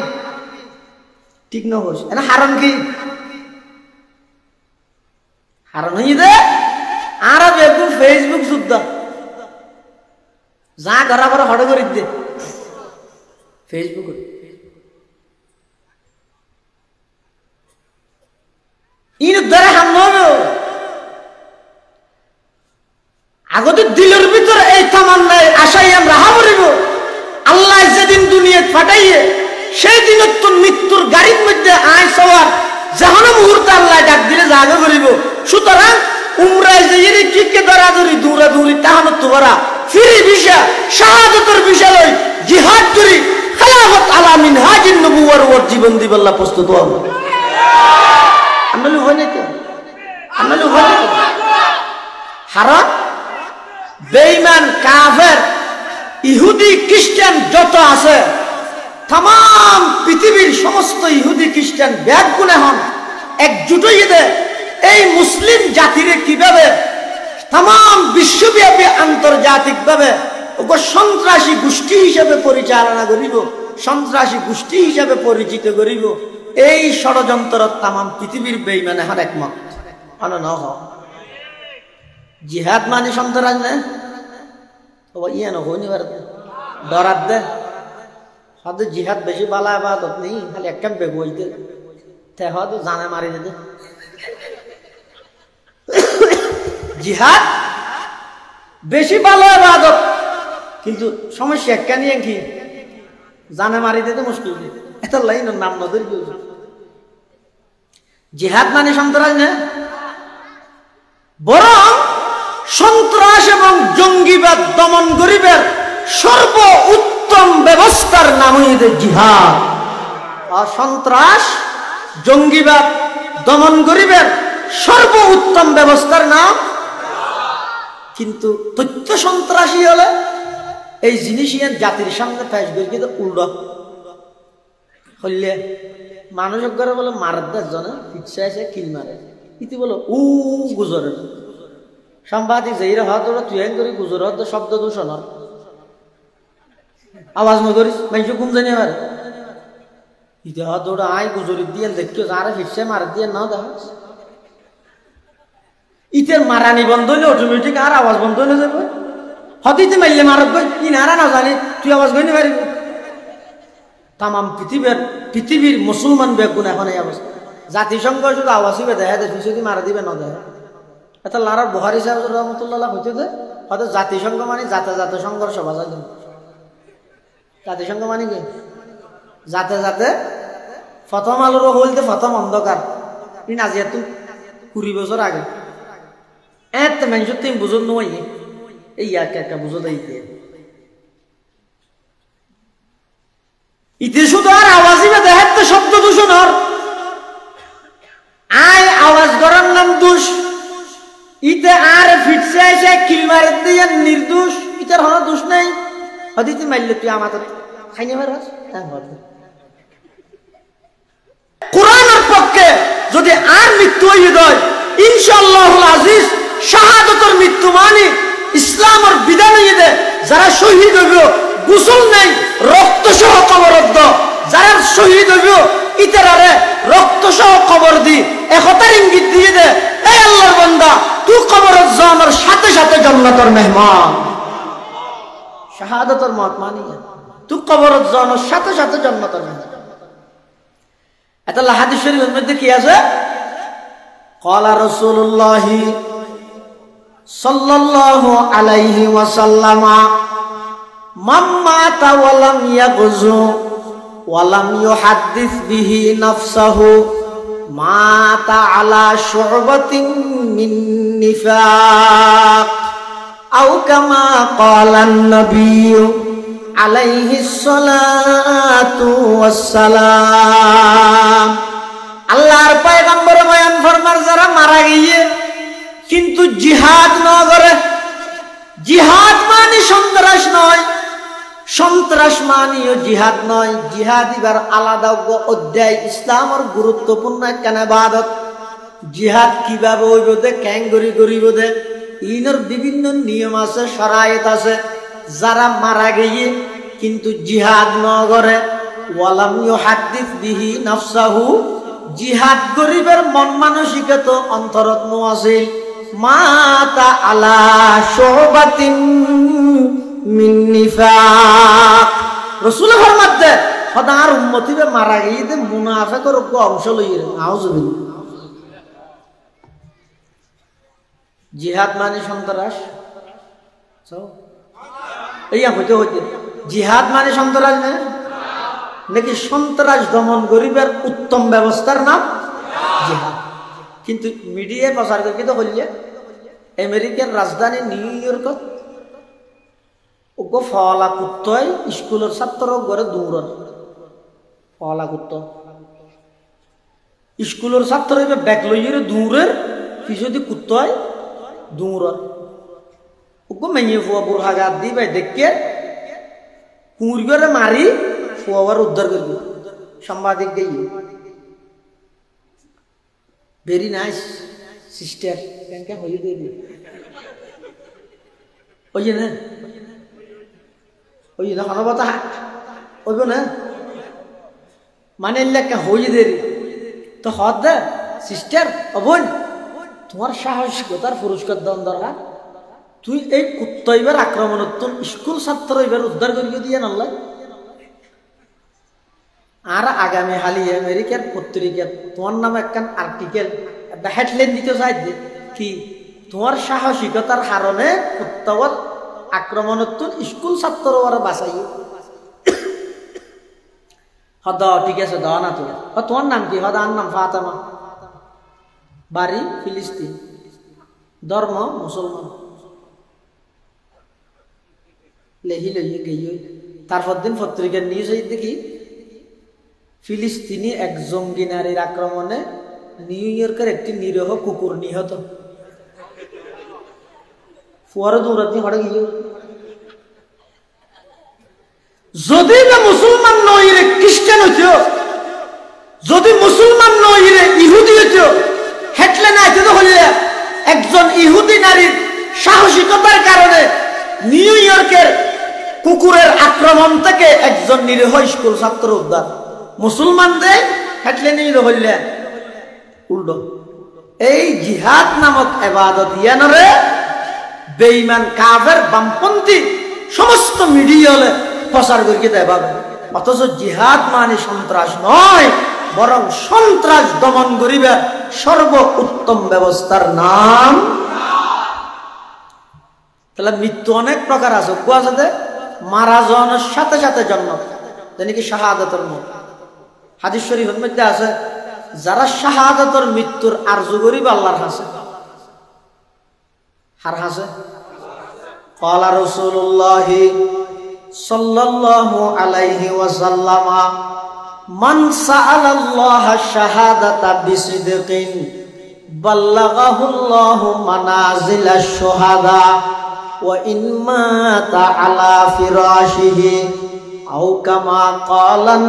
ঠিক না হোস না হারণ কি হারণ হয়ে দে আর বেগুন ফেসবুক যুদ্ধ যা ঘরা ঘরে হড়ে করে দে ফেসবুক ইন দ্বারা হামলো আগতে দিলের ভিতরে এই তামান্নায় আশাই আমরা হামরিব আল্লাহ যেদিন দুনিয়া ফাটাইয়ে সেই দিন তো মৃত্যুর গাড়ির মধ্যে আয় সওয়ার জাহান মুহূর্তে আল্লাহ ডাক দিলে জাগে করিব। সুতরাং উমরায় যে কিকে দরাদরি দৌড়া দৌড়ি তাহান তোরা ফিরি ভিসা শাহাদাতের বিষয় লই জিহাদ করি খেলাফত আলা মিনহাজিন নবুওয়ার ওর জীবন দিব আল্লাহ প্রস্তুত হব। আমরা হয় না তো আমরা হয় না হারাম বেঈমান কাফের ইহুদি খ্রিস্টান যত আছে তাম পৃথিবীর সমস্ত ইহুদি খ্রিস্টান ব্যাগ গুণে হন একজুট হয়ে দে এই মুসলিম জাতিরে কিভাবে তাম বিশ্বব্যাপী আন্তর্জাতিক ভাবে সন্ত্রাসী গোষ্ঠী হিসেবে পরিচালনা করিব সন্ত্রাসী গোষ্ঠী হিসাবে পরিচিত করিব এই ষড়যন্ত্র তামাম পৃথিবীর বেঈমানে হার একমত ন জিহাদ মানে সন্ত্রাস না ইয়ে নই ডরাত দে হয়তো জিহাদ বেশি বালা আবাদত নেই খালি একটা বেগ হইতে তে হয়তো জানে মারি দে জিহাদ বেশি ভালো আবাদত কিন্তু সমস্যা একটা নিয়ে কি জানে মারি দিতে মুশকিল এত লাইন নাম নদীর জিহাদ মানে সন্ত্রাস না বরং সন্ত্রাস এবং জঙ্গিবাদ দমন গরিবের সর্ব উত্তম ব্যবস্থার নাম হইতে জিহাদ আর সন্ত্রাস জঙ্গিবাদ দমন গরিবের সর্ব উত্তম ব্যবস্থার নাম কিন্তু তথ্য সন্ত্রাসী হলে এই জিনিসই জাতির সামনে পেশ করে কিন্তু উল্টো হইলে মানুষ করে বলে মারার জনে ইচ্ছা আছে কিল মারে ইতি বলো গুজরে সাংবাদিক যেইরা হত তুই করি গুজর হত শব্দ দূষণ আওয়াজ ন করিস মানুষ ঘুম জানি আমার ইতি হত ওটা আয় গুজরি দিয়ে দেখছো যারা ফিরছে মার দিয়ে নাও দেখা ইতের মারানি বন্ধ হলে অটোমেটিক আর আওয়াজ বন্ধ হয়ে যাবে হতিতে মারলে মারত গই ইনারা না জানি তুই আওয়াজ গই না পারিবি তামাম পৃথিবীর মুসলমান বেগুন এখন এই অবস্থা জাতিসংঘ শুধু আওয়াজই দেখা দেয় যদি মারা দিবে না দেখা এটা লারার বুহারি সাহেব রহমতুল্লাহ হইতে যে হয়তো জাতিসংঘ মানে জাতে সংঘর্ষ বাজার জন্য জাতিসংঘ মানে কি জাতে প্রথম আলোর হইতে প্রথম অন্ধকার ই নাজিয়া তুই 20 বছর আগে এত মানুষ তুমি বুঝো নই এই একটা বুঝো দিতে ইতি শুধু আর আওয়াজই দেখা তো শব্দ দূষণ আর আয় আওয়াজ করার নাম দোষ ইতে আর ফিটছে এসে কিল মারে দিয়ে নির্দোষ ইতার হলো দোষ নাই হদিতে মারলে তুই আমার খাইনি মারাস কোরআনের পক্ষে যদি আর মৃত্যু হয়ে যায় ইনশাআল্লাহুল আজিজ শাহাদাতের মৃত্যু মানে ইসলামের বিধান হয়ে দে যারা শহীদ হইব গোসল নাই রক্ত সহ কবরদ্ধ যারা শহীদ হইব ইতারারে রক্ত সহ কবর দি একতার ইঙ্গিত দিয়ে দে এই আল্লাহর বান্দা তুই কবরত জানার সাথে সাথে জান্নাতের মেহমান শাহাদাতের মত মানি তুই কবরত জানার সাথে সাথে জান্নাতের মেহমান এটা হাদিস শরীফের মধ্যে কি আছে ক্বালা রাসূলুল্লাহ সাল্লাল্লাহু আলাইহি ওয়াসাল্লাম মান মাতা ওয়া লাম ইয়াগযু ওয়া লাম ইউহাদ্দিস বিহি নাফসাহু মাতা আলা শু'বাতিন মিন নিফাক আও কামা ক্বালা an-নাবিয়্যু আলাইহিস সালাতু ওয়াস সালাম আল্লাহর পয়গম্বর বয়ান ফরমার যারা মারা গিয়ে কিন্তু জিহাদ না করে জিহাদ মানে সন্ত্রাস নয় সন্ত্রাস মানেও জিহাদ নয় জিহাদ এবার আলাদা অধ্যায় ইসলামের গুরুত্বপূর্ণ একটা ইবাদত জিহাদ কিভাবে হইব দে ক্যাঙ্গরি করিব দে ইনর বিভিন্ন নিয়ম আছে শরায়েত আছে যারা মারা গিয়ে কিন্তু জিহাদ না করে ওয়ালাম ইউহাদ্দিস বিহি নাফসাহু জিহাদ গরিবের মন মানসিকতা অন্তরত্ন আছে মাতা আলা শুবাতিন মিন নিফাক রাসূল ফরমাতে খোদার উম্মতিবে মারা গিয়ে মুনাফিকের অংশ লইয়ে নাউজুবিল্লাহ জিহাদ মানে সন্ত্রাস এইয়া হইতে হইতে জিহাদ মানে সন্ত্রাস না নাকি সন্ত্রাস দমন গরিবের উত্তম ব্যবস্থার নাম জিহাদ কিন্তু মিডিয়ায় প্রচার করে কিন্তু হইলে আমেরিকার রাজধানী নিউ ইয়র্কত ওগো ফলা কুত্তয় স্কুলের ছাত্র ঘরে দৌড়ন ফলা কুত্ত স্কুলের ছাত্র ব্যাগ লইয়ে দৌড়ের পিছদি কুত্তয় দৌড়ন ওগো মেয়ে ফুয়া বুড়া গাত দি ভাই দেখে কুঁড়ি করে মারি ফুয়াবার উদ্ধার করবি সাংবাদিক দিয়ে ভেরি নাইস সিস্টার কেন হয়ে দিয়ে ওই যে না হনবতা ওইব না মানে লেখা হই দেরি তো হদ দে সিস্টার অবন তোমার সাহসিকতার পুরস্কার দেওয়ার দরকার তুই এই কুত্তইবার আক্রমণোত্তর স্কুল ছাত্র এবার উদ্ধার করিয়ে দিয়ে নাল্লাই আর আগামী হালি আমেরিকার পত্রিকা তোমার নামে একখান আর্টিকেল একটা হেডলাইন দিতে চাই কি তোমার সাহসিকতার কারণে কুত্তর আক্রমণোত্তর স্কুল ছাত্র ওরা বাঁচাই হদ ঠিক আছে দেওয়া না তো তোমার নাম কি হদ আর নাম ফাতেমা বাড়ি ফিলিস্তিন ধর্ম মুসলমান লেহি লইয়ে গেই তারপর দিন পত্রিকার নিউজ দেখি ফিলিস্তিনি এক জঙ্গি নারীর আক্রমণে নিউ ইয়র্কের একটি নিরীহ কুকুর নিহত ফুয়ারো দৌড়াতে হড়ে গিয়ে যদি না মুসলমান নই রে খ্রিস্টান হইতো যদি মুসলমান নই রে ইহুদি হইতো হেডলাইন আইতে তো হইলে একজন ইহুদি নারীর সাহসিকতার কারণে নিউ ইয়র্কের কুকুরের আক্রমণ থেকে একজন নিরীহ স্কুল ছাত্র উদ্ধার মুসলমানদের হেডলাইন হইলে উল্টো এই জিহাদ নামক ইবাদত ইয়ানরে বেঈমান কাফের বামপন্থী সমস্ত মিডিয়ালে প্রচার করিয়ে দেয় ভাবে অথচ জিহাদ মানে সন্ত্রাস নয় বরং সন্ত্রাস দমন করিবে সর্ব উত্তম ব্যবস্থার নাম তাহলে মৃত্যু অনেক প্রকার আছে কুয়াশাতে মারা যাওয়ার সাথে সাথে জন্ম যেন কি শাহাদাতের মত হাদিস শরীফের মধ্যে আছে যারা শাহাদাতের মৃত্যুর আরজু করিবে আল্লাহর হাসে হার হাসে ক্বালা রাসূলুল্লাহ সাল্লাল্লাহু আলাইহি ওয়াসাল্লাম মান সাআলাল্লাহ শাহাদাতা বিসিদকিন বাল্লাগাহুল্লাহু মানাজিলাশ শুহাদা ওয়া ইন মাতা আলা ফিরাশিহি আও কামা ক্বালান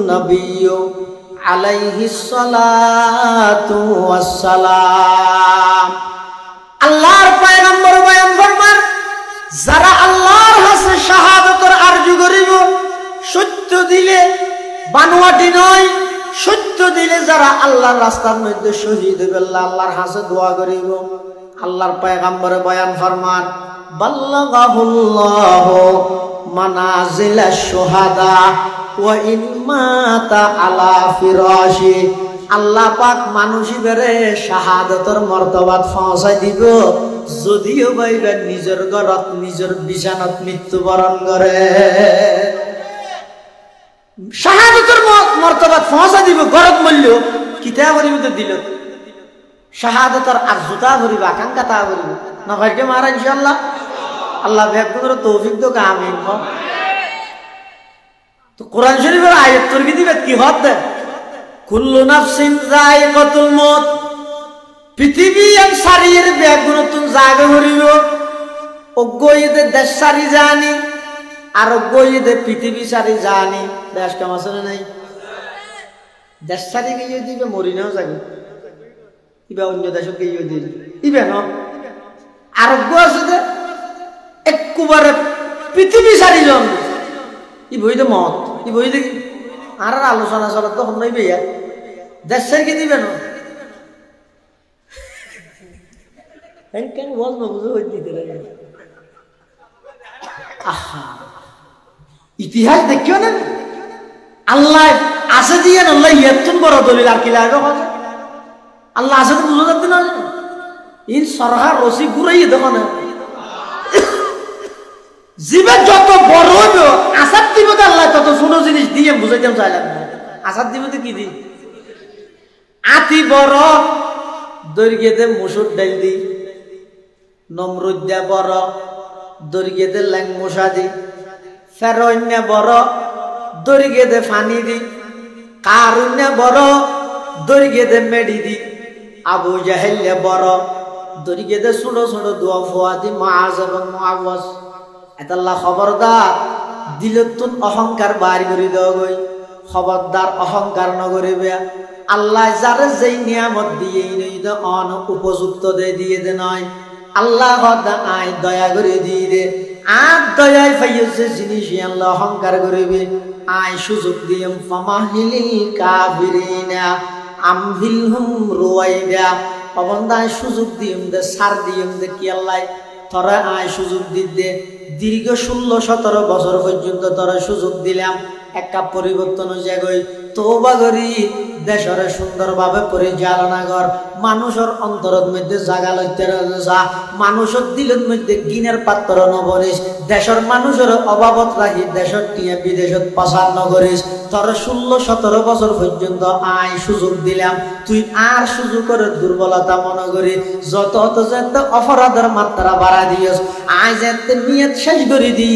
নাবিয়্যু আলাইহিস সালাতু ওয়াসসালাম আল্লাহর পয়গম্বর বয়ান ফরমান যারা আল্লাহর কাছে শাহাদাতের আরজু করিব সত্য দিলে বানোয়াটি নয় সত্য দিলে যারা আল্লাহর রাস্তার মধ্যে শহীদ হবে আল্লাহর কাছে দোয়া করিব আল্লাহর পয়গম্বর বয়ান ফরমান বাল্লাগাহুল্লাহু মানাজিলাশ শুহাদা ওয়া ইন মাতা আলা ফিরাশি আল্লাহ পাক মানুষিবেরে শাহাদাতের মর্তবাত পৌঁছাই দিব যদিও বাইবা নিজের ঘরত নিজের বিছানাত মৃত্যুবরণ করে শাহাদাতের মর্তবাত পৌঁছাই দিব ঘরত মূল্য কিতা করিব তো দিল শাহাদাতের আরজুতা করিব আকাঙ্ক্ষাতা করিব না ভাগ্য মারা ইনশাআল্লাহ আল্লাহ ব্যাকুর তৌফিক দো আমিন তো কোরআন শরীফের আয়াত তর্কি দিবে কি হদ কুল্লু নাফসিন যায়িকাতুল মউত পৃথিবী এক সারির ব্যাগুন তুন জায়গা হরিব অজ্ঞইতে দেশ সারি জানি আর অজ্ঞইতে পৃথিবী সারি জানি দেশ কাম আছে না নাই দেশ সারি গিয়ে দিবে মরি নাও যাবে ইবা অন্য দেশত গিয়ে দিবে ইবে ন আর অজ্ঞ আছে যে একবারে পৃথিবী সারি জন ই বইতে মত ই বই দেখি আর আলোচনা চলার তখন নাই বেয়া দেশের কি দিবে না কেন বল না বুঝে ওই দিতে আহা ইতিহাস দেখিও না আল্লাহ আছে দিয়ে আল্লাহ ইয়াতুন বড় দলিল আর কি লাগে আল্লাহ আছে তো বুঝে যাচ্ছে না ইন সরহার রসি ঘুরাইয়ে দেখো না জীবে যত বড় হইব আসাদ দিব আল্লাহ তত ছোট জিনিস দিয়ে বুঝাইতাম চাইলাম না আসাদ দিব তো কি দি আতি বড় দৈর্ঘ্যতে মুসুর ডাল দি নমরুদ্যা বড় দৈর্ঘ্যতে ল্যাং মশা দি ফেরন্য বড় দৈর্ঘ্যতে ফানি দি কারুণ্য বড় দৈর্ঘ্যতে মেডি দি আবু জাহেল্য বড় দৈর্ঘ্যতে ছোট ছোট দোয়া ফোয়া দি মাজ এবং মুআওয়াজ এতাল্লাহ খবরদার দিলতুন অহংকার বাড়ি করে দেওয়া গই খবরদার অহংকার নগরিবে আল্লাহ যারে যেই নিয়ামত দিয়ে অন উপযুক্ত দিয়ে দে নয় আল্লাহ আয় দয়া করে দিয়ে দে আর দয়ায় ফাইছে জিনিস আল্লাহ অহংকার করিবে আয় সুযোগ দিম ফামাহিলিল কাফিরিনা আমহিলহুম রুয়াইদা অবন্দায় সুযোগ দিম দে সার দিম দে কি আল্লাহ তোরা আয় সুযোগ দিতে দীর্ঘ 16-17 বছর পর্যন্ত তোরা সুযোগ দিলাম একটা পরিবর্তন জাগই তওবা করি দেশরে সুন্দরভাবে পরিচালনা কর মানুষের অন্তরের মধ্যে জাগা লইতে যা মানুষের দিলের মধ্যে গিনের পাত্র নবরিস দেশের মানুষের অভাবত রাখি দেশের টিয়া বিদেশত পাচার নগরিস তোর 16-17 বছর পর্যন্ত আয় সুযোগ দিলাম তুই আর সুযোগের দুর্বলতা মনে করি যত যত অপরাধের মাত্রা বাড়া দিয়স আয় যেতে নিয়ত শেষ করে দি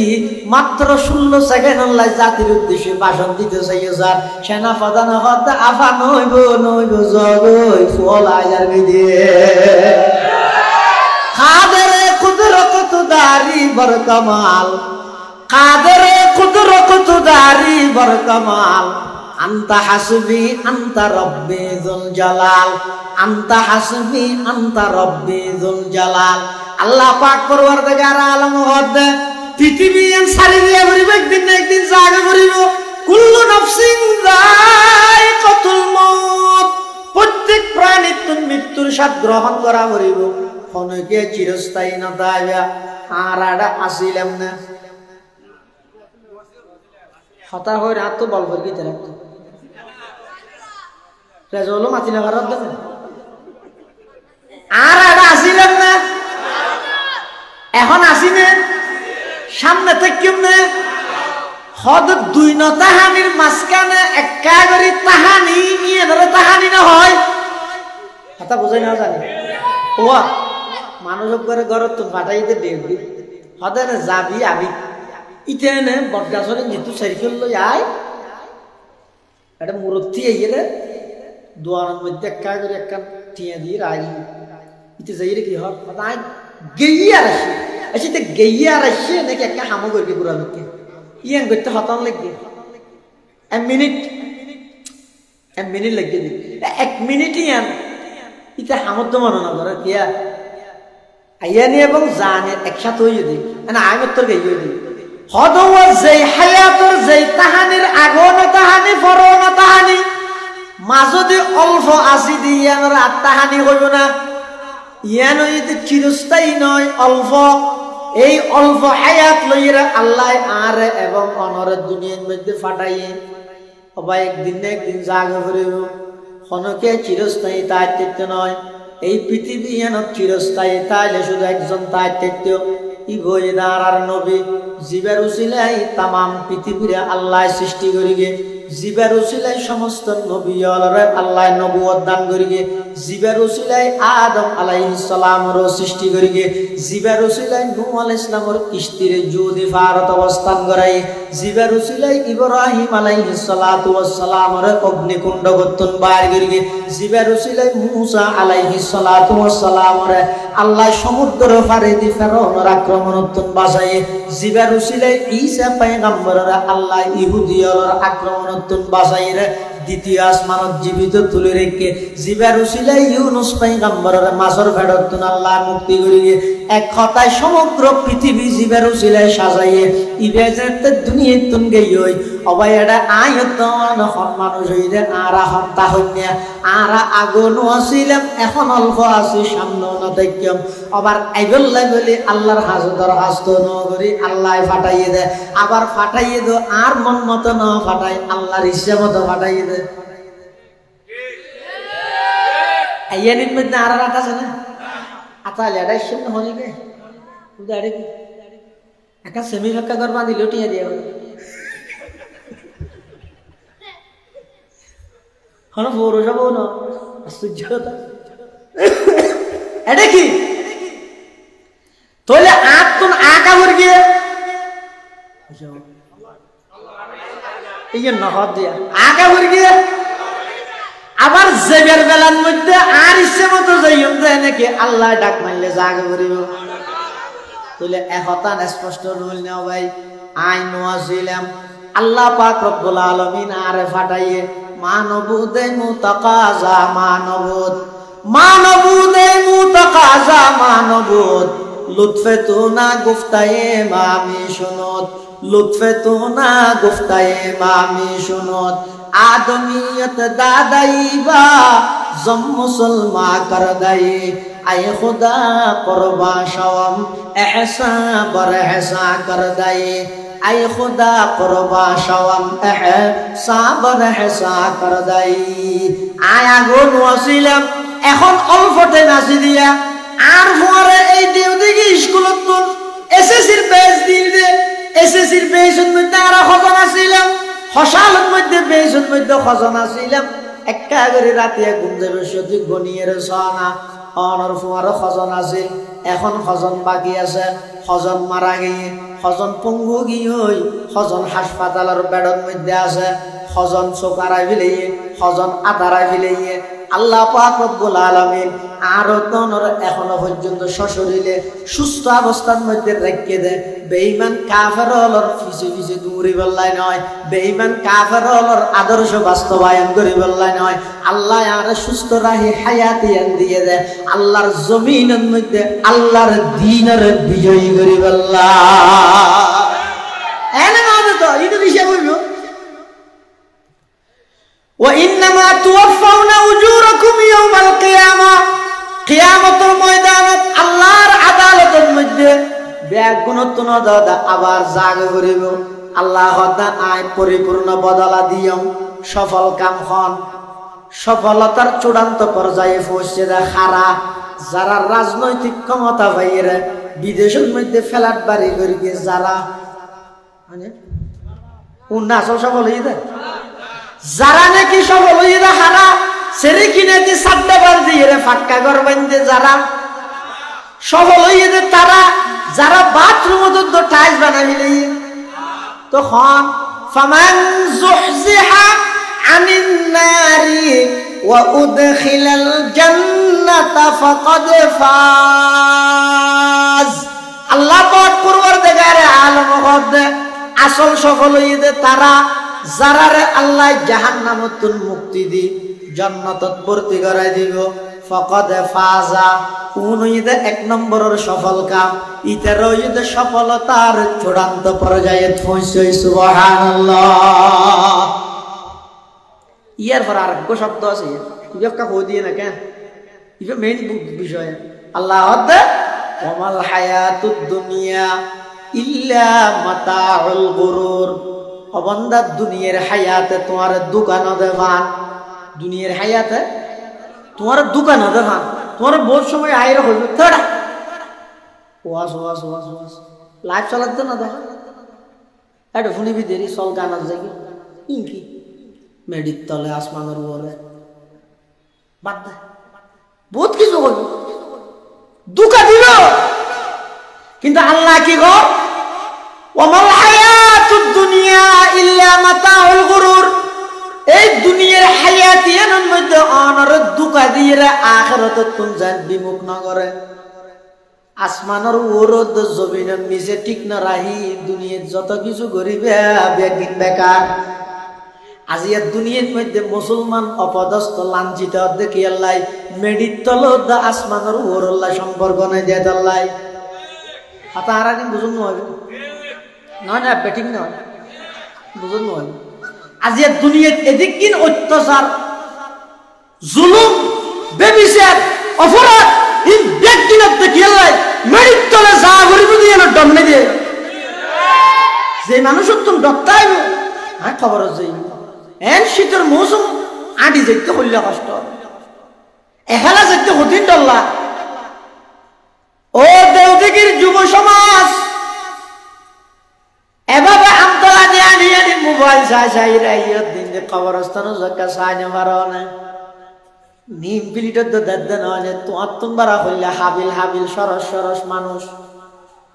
মাত্র 16 সেকেন্ড আল্লাহ জাতির উদ্দেশ্যে ভাষণ দিতে চাই স্যার সেনা প্রধান হতে আফা নইব জগই ফল আয়ার দিয়ে কাদেরে কুদরত দারি বর কামাল কাদেরে কুদরত দারি বর কামাল আনতা হাসবি আনতা রব্বি যুল জালাল আনতা হাসবি আনতা রব্বি যুল জালাল আল্লাহ পাক পরওয়ারদিগার আলম হদে পৃথিবী এন সারি দিয়ে ভরিব একদিন না একদিন জায়গা ভরিব কুল্লু নাফসিন যায়কাতুল মউত প্রত্যেক প্রাণী মৃত্যুর স্বাদ গ্রহণ করা ভরিব কোনকে চিরস্থায়ী না দাইবা আর আড়া আসিলাম না হতা হয়ে রাত তো বল করবি তারা রেজলো মাতিলা ভারত দেন আর আড়া আসিলাম না এখন আসিনে সামনে থেকে না হদ দুই ন তাহানির মাঝখানে একা করে তাহানি নিয়ে ধরে তাহানি না হয় কথা বোঝাই না জানি ওয়া মানুষ করে ঘর তো ফাটাইতে দেখবি হদে না যাবি আবি ইতেনে বটগাছরে যেহেতু সাইকেল লই আয় একটা মূর্তি আইয়ে রে দোয়ানের মধ্যে একা করে একটা টিয়া দিয়ে রাই ইতে যাই রে কি হয় আয় গেইয়া আসি আসিতে গেইয়া আসি নাকি একটা হামো করবি পুরা লোককে ইয়ান করতে হতান লাগবে 1 মিনিট লাগবে 1 মিনিট ইয়ান ইতে হামত তো মনে না করে কিয়া আইয়ানি এবং জানে একসাথে হইয়ে দিই না আমি তোর গেইয়ে দিই হদওয়া যেই হায়াতর যেই তাহানির আগন তাহানি পরন তাহানি মাঝদি অল্প আসি দি ইয়ান রাত তাহানি হইব না ইয়ান হইতে চিরস্থায়ী নয় অল্প এই অল্প হায়াত লইরা আল্লাহ আর এবং অনরের দুনিয়ার মধ্যে ফাটাইয়ে অবা একদিন না একদিন জাগা করিব হনকে চিরস্থায়ী দায়িত্ব নয় এই পৃথিবী এন চিরস্থায়ী তাইলে শুধু একজন দায়িত্ব ই বই দাঁড়ার নবী জীবের উসিলাই তামাম পৃথিবীরে আল্লাহ সৃষ্টি করিগে জীবের উসিলাই সমস্ত নবী আল্লাহ নবুয়ত দান করিগে জীবের উসিলাই আদম আলাইহিস সালামের সৃষ্টি করিগে জীবের উসিলাই নূহ আলাইহিস সালামের কিস্তিরে জুদি ফারত অবস্থান করাই জীবের উসিলাই ইব্রাহিম আলাইহিস সালাতু ওয়াস সালামের অগ্নিকুণ্ড গতন বাইর করিগে জীবের উসিলাই মূসা আলাইহিস সালাতু ওয়াস সালামের আল্লাহ সমুদ্র পারে দি ফেরাউনের আক্রমণতন বাঁচাই জীবের উসিলাই ঈসা পয়গম্বরের আল্লাহ ইহুদিয়র আক্রমণতন বাঁচাই রে দ্বিতীয় আসমানত জীবিত তুলে রেখে জীবের উসিলাই ইউনুস পয়গম্বরের মাছের ভেড়তন আল্লাহ মুক্তি করিয়ে এক কথায় সমগ্র পৃথিবী জীবের উসিলাই সাজাইয়ে ইবেজেতে দুনিয়া তুন গই অবাই এটা আয়তন মানুষ হইলে আরা হত্যা হইনা আরা আগুন আসিলাম এখন অল্প আছি সামনে না দেখম আবার আইবল্লাই বলি আল্লাহর হাজতর হাস্ত নগরি আল্লাহ ফাটাইয়ে দেয় আবার ফাটাইয়ে দো আর মন মতো না ফাটাই আল্লাহর ইচ্ছা মতো ফাটাইয়ে দেয় আইয়ানির মধ্যে আর রাত আছে না আতালে এটা ইচ্ছা না হলি গে উদারে কি একা সেমি ফাঁকা ঘর বাঁধি লটিয়ে দিয়ে হন বড় যাব না আশ্চর্যতা এটা কি তোলে আত্মন আকা ভর গিয়ে এই নহদ দিয়া আকা ভর গিয়ে আবার জেবের বেলার মধ্যে আর ইচ্ছে মতো যাইম যায় নাকি আল্লাহ ডাক মারলে জাগে করিব তোলে একতান স্পষ্ট রইল না ভাই আই নোয়াছিলাম আল্লাহ পাক রব্বুল আলামিন আরে ফাটাইয়ে মানবুদে মুতাকাজা মানবুদ মানবুদে মুতাকাজা মানবুদ লুৎফে তো না গুফতায়ে মামি শুনত, লুৎফে তো না গুফতায়ে মামি শুনত, आदमियत दादाई बा जम मुसलमा कर दई आए खुदा कुर्बा शवम एहसा बर एहसा कर दई आए खुदा कुर्बा शवम एहसा बर एहसा कर दई आया गुन वसिलम এখন অল্পতে নাচি দিয়া আর পরে এই দেউদিকে স্কুলত তুল এসএসসির বেস দিলে এসএসসির বেসের মধ্যে আর খজনা ছিলাম হসালের মধ্যে বেসের মধ্যে খজনা ছিলাম একা করে রাতে ঘুম যাবে সত্যি গনিয়ের সানা অনর ফুয়ার খজনা আছে এখন খজন বাকি আছে খজন মারা গিয়ে খজন পঙ্গু গিয়ে খজন হাসপাতালের বেডের মধ্যে আছে খজন চোকারাই ফেলিয়ে খজন আতারাই ফেলিয়ে আল্লাহ পাক রব্বুল আলামিন আর তনর এখনো পর্যন্ত সশরীরে সুস্থ অবস্থার মধ্যে রেখে দেয় বেঈমান কাফেরর পিছে পিছে দৌড়ি বললাই নয় বেঈমান কাফেরর আদর্শ বাস্তবায়ন করি বললাই নয় আল্লাহ আর সুস্থ রাহি হায়াতিয়ান দিয়ে দেয় আল্লাহর জমিনের মধ্যে আল্লাহর দ্বীনের বিজয়ী করি বললা এনে মানে তো এটা বিষয় বলবো وإنما توفون أجوركم يوم القيامة قيامة الميدان الله عدالة المجد বেগুনত না দাদা আবার জাগে করিব আল্লাহ হদা আয় পরিপূর্ণ বদলা দিয়ম সফল কাম হন সফলতার চূড়ান্ত পর্যায়ে পৌঁছে দেয় খারা যারা রাজনৈতিক ক্ষমতা পাইয়ে বিদেশের মধ্যে ফ্ল্যাট বাড়ি করে গিয়ে যারা মানে উন্নাসল সফল হয়ে দেয় যারা নাকি সফল হয়ে দেয় হারা সেরে কিনে দিয়ে সাতটা বার দিয়ে ফাটকা ঘর বান্ধে যারা সফল হয়ে দেয় তারা যারা বাথরুম তো টাইলস বানাইলে তখন ফামান যুহজিহা আনিন নারি ওয়া উদখিলাল জান্নাতা ফাকাদ ফাজ আল্লাহ পাক পরওয়ারদিগার আলম হদে আসল সফল হয়ে দেয় তারা যারা রে আল্লাহ জাহান্নামত মুক্তি দি জান্নাতত ভর্তি করাই দিব ফাকাদ ফাজা উনইদে এক নম্বরের সফল কাম ইতারইদে সফলতার চূড়ান্ত পর্যায়ে পৌঁছে সুবহানাল্লাহ ইয়ার পর আর এক শব্দ আছে ইয়ক্কা কই দিয়ে না কেন এটা মেইন বিষয় আল্লাহ হদে ওয়ামাল হায়াতুদ দুনিয়া ইল্লা মাতাউল গুরুর অবন্দা দুনিয়ার হায়াতে তোমার দোকান দেবান দুনিয়ার হায়াতে তোমার দোকান দেবান তোমার বহুত সময় আয়ের হইবে থড়া ওয়াস ওয়াস ওয়াস ওয়াস লাইভ চালাতে না দেখা এটা শুনি দেরি সল গানার জায়গা ইনকি মেডির তলে আসমানের উপরে বাদ দে বহুত কিছু হইব দুকা দিল কিন্তু আল্লাহ কি গো ওয়ামাল হায়াতুদ দুনিয়া ইল্লা মাতাউল গুরুর এই দুনিয়ার হায়াতিয়ার মধ্যে অনর দুকা দিয়ে আখিরাত তুম জান বিমুখ না করে আসমানের ওরদ জমিনের নিচে ঠিক না রাহি দুনিয়ার যত কিছু করিবে বেগিন বেকার আজিয়া দুনিয়ার মধ্যে মুসলমান অপদস্থ লাঞ্ছিত দেখি আল্লাহ মেডির তলত আসমানের ওরল্লাহ সম্পর্ক নাই দিয়ে আল্লাহ তারা কিন্তু বুঝুন নয় নয় না ব্যাটিং নয় বুঝুন নয় আজ দুনিয়ার এদিক কিন অত্যাচার জুলুম বেবিচার অপরাধ এই ব্যক্তিনত দেখিয়ে লাই মেরিট তলে যা করিব দিয়ে না ডমনে দিয়ে যে মানুষের তুমি ডক্তাইব হ্যাঁ খবর আছে এন শীতের মৌসুম আঁটি যেতে হইলে কষ্ট এখানে যেতে হতিন ডল্লা ও দেউদিগির যুব সমাজ এভাবে আমতলা দিয়ে আনি আনি মোবাইল চাই চাই রাইয়ত দিন যে কবরস্থানও জক্কা চাই নেবার না নিম পিলিটের তো দেন হয় তোমার তোমরা হইলে হাবিল হাবিল সরস সরস মানুষ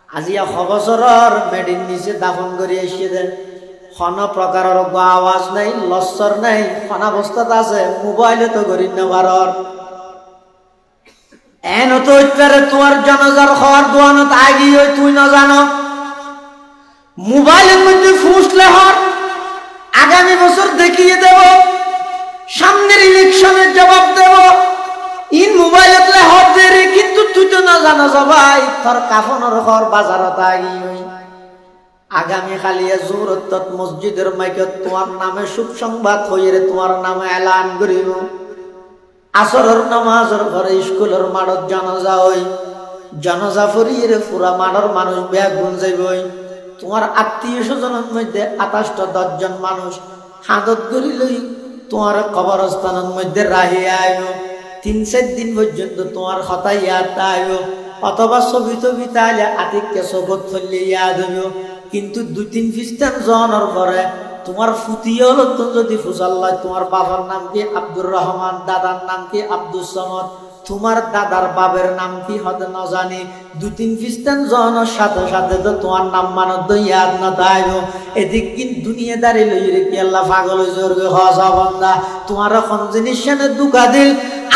আজিয়া খবসরর মেডিন নিচে দাফন করে এসে দেন কোন প্রকারের আওয়াজ নাই লস্কর নাই কোন অবস্থাতে আছে মোবাইলে তো করি নেবার এন তো ইত্যারে তোমার জনজার খাওয়ার দোয়ানত আগি হই তুই না জানো মোবাইলের মধ্যে ফুসলে হর আগামী বছর দেখিয়ে দেব সামনের ইলেকশনের জবাব দেব ইন মোবাইলে হর দে কিন্তু তুই তো না জানো ভাই তোর কাফনের ঘর বাজারত আগি হই আগামী কালিয়া জোরত মসজিদের মাইকত তোমার নামে শুভ সংবাদ হইরে তোমার নামে এলান করিব আসরের নামাজের ঘরে স্কুলের মাঠত জানাজা হই জানাজা ফরিয়ে পুরা মাঠের মানুষ ব্যাগ গুঞ্জাইবই তোমার আত্মীয় স্বজনের মধ্যে 28-10 জন মানুষ হাতত করি লই তোমার কবরস্থানের মধ্যে রাহিয়া আইব 3-4 দিন পর্যন্ত তোমার কথা ইয়াদ আইব অথবা ছবি টবি তাইলে আতিককে সবত ফেললে ইয়াদ হইব কিন্তু 2-3 খ্রিস্টান জনের পরে তোমার ফুটিও তো যদি ফুসাল্লাহ তোমার বাবার নাম কি আব্দুর রহমান দাদার নাম কি আব্দুল সমদ তোমার দাদার বাবের নাম কি হতে না জানি 2-3 খ্রিস্টান জনের সাথে সাথে তো তোমার নাম মানত ইয়াদ না তাইব এদিক কিন্তু দুনিয়াদারি লই রে কি আল্লাহ পাগল হইছে হসা বান্দা তোমার কোন জিনিস সামনে দুকা দিল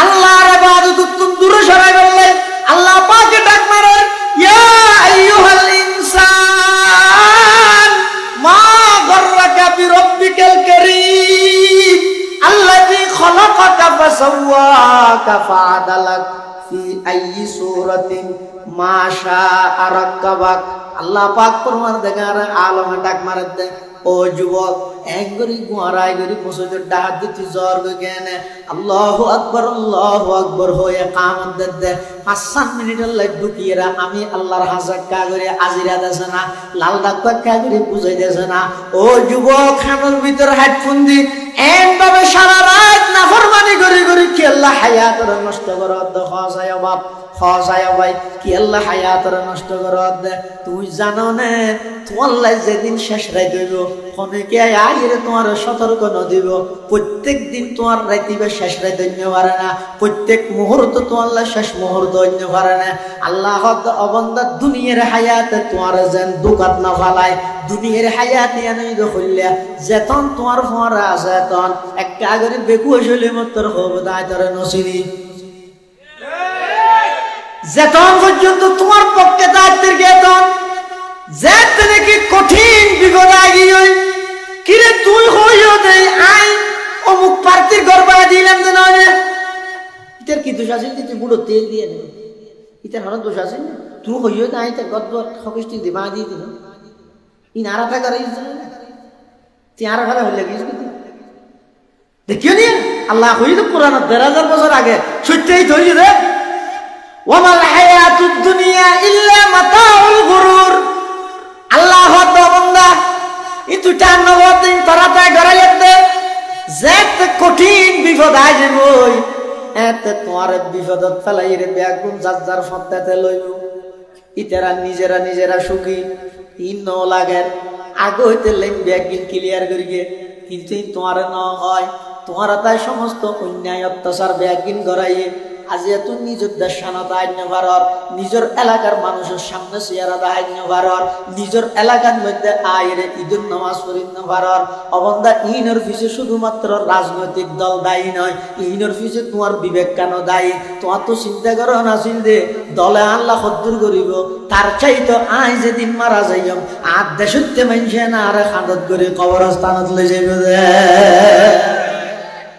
আল্লাহর ইবাদত তুমি দূরে সরাই বললে আল্লাহ পাকে ডাক মারে ইয়া আইয়ুহাল ইনসান মা গররাকা বিরব্বিকাল কারীম আল্লাযী খলাকাকা ফাসাওয়াকা ফাআদালাক ফি আইয়ি সূরাতিন মা শাআ রাক্কাবাক আল্লাহ পাক ফরমান দেগার আলমে ডাক মারে দে ও যুবক একগরি গুয়ারাই গরি পছন্দ ডাহাত দিতে জোর গেনে আল্লাহু আকবার হয়ে কামত দে 5-7 মিনিটের লাইট ঢুকিয়েরা আমি আল্লাহর হাজার কাগরে আজিরা দেছে না লাল ডাক কাগরে বুঝাই দেছে না ও যুবক খামের ভিতর হেডফোন দি এমভাবে সারা রাত নাফরমানি করি করি কি আল্লাহ হায়াত নষ্ট করে খাসায় বাপ খাসায় ভাই কি আল্লাহ হায়াত নষ্ট করে তুই জানো না তোমার লাই যেদিন শেষ রাত হইব অনেকে আইরে তোমার সতর্ক ন দিব প্রত্যেক দিন তোমার রাইতিবে শেষ রাত হইতে পারে না প্রত্যেক মুহূর্ত তোমার লাই শেষ মুহূর্ত হইতে পারে না আল্লাহ অবন্দা দুনিয়ার হায়াতে তোমার যেন দুকাত না ফালায় দুনিয়ার হায়াতে আনি হইলে যেতন তোমার ফোয়ারা আছে তখন এক কাগরে বেকু হইলে মতর হবে দায় তোর নসিনি যেতন পর্যন্ত তোমার পক্ষে দায়িত্বের গেতন যেতে নাকি কঠিন বিপদ আগি হই কিরে তুই হইও দেই আই অমুক প্রার্থীর গর্বা দিলাম যে না ইতার কি দোষ আছে তুই বুড়ো তেল দিয়ে নে ইতার হন দোষ আছে তুই হইও না আইতে গদ্দ খবিষ্টি দিবা দিয়ে দিল ইন আরা থাকা রইছে তুই আরা ফেলা হইলে গিয়েছিস দেখিও নি আল্লাহ হই তো পুরানো 1000 বছর আগে সত্যিই তো হইছে রে ওয়ামাল হায়াতুদ দুনিয়া ইল্লা মাতাউল গুরুর আল্লাহ বান্দা ইতু টান্নবত দিন তরাতে গড়াইলে দে যেত কঠিন বিপদ আই যাবই এত তোমার বিপদত ফেলাই রে বেগুন যার ফতাতে লইব ইতারা নিজেরা সুখী ইন ন লাগে আগে হইতে লেন বেগিন ক্লিয়ার করিগে কিন্তু তোমার ন হয় তোমার তাই সমস্ত অন্যায় অত্যাচার বেগিন গড়াইয়ে আজ এত নিজের দেশানতা আইন ভারত নিজের এলাকার মানুষের সামনে চেয়ারা আইন ভারত নিজের এলাকার মধ্যে আইরে ঈদের নামাজ পড়িন ভারত অবন্দা ইনের পিছে শুধুমাত্র রাজনৈতিক দল দায়ী নয় ইনের পিছে তোমার বিবেক কেন দায়ী তোমার তো চিন্তা করো নাছিল দে দলে আল্লাহ সদ্দুর করিব তার চাইতো আই যেদিন মারা যাইম আর দেশতে মানুষে না আর খাদত করে কবরস্থানত লই যাইব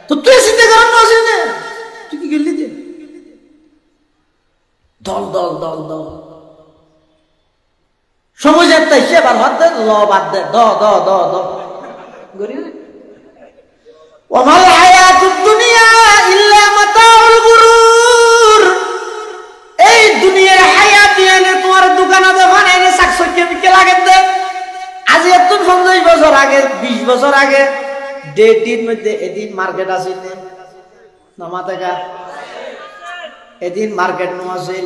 তো তুই চিন্তা করো নাছিল দে তুই কি গেলি দে দল দল দল দল সময় যাতে সে বার হাত দে ল বাদ দে দ দ দ দ গরি ওয়ামাল হায়াতুদ দুনিয়া ইল্লা মাতাউল গুরুর এই দুনিয়ার হায়াত এনে তোমার দোকানে দোকানে এনে শাকসবজি বিকে লাগে দে আজ এত 50 বছর আগে 20 বছর আগে ডেটির মধ্যে এদিন মার্কেট আছিল না মাথাকা এদিন মার্কেট নো আছিল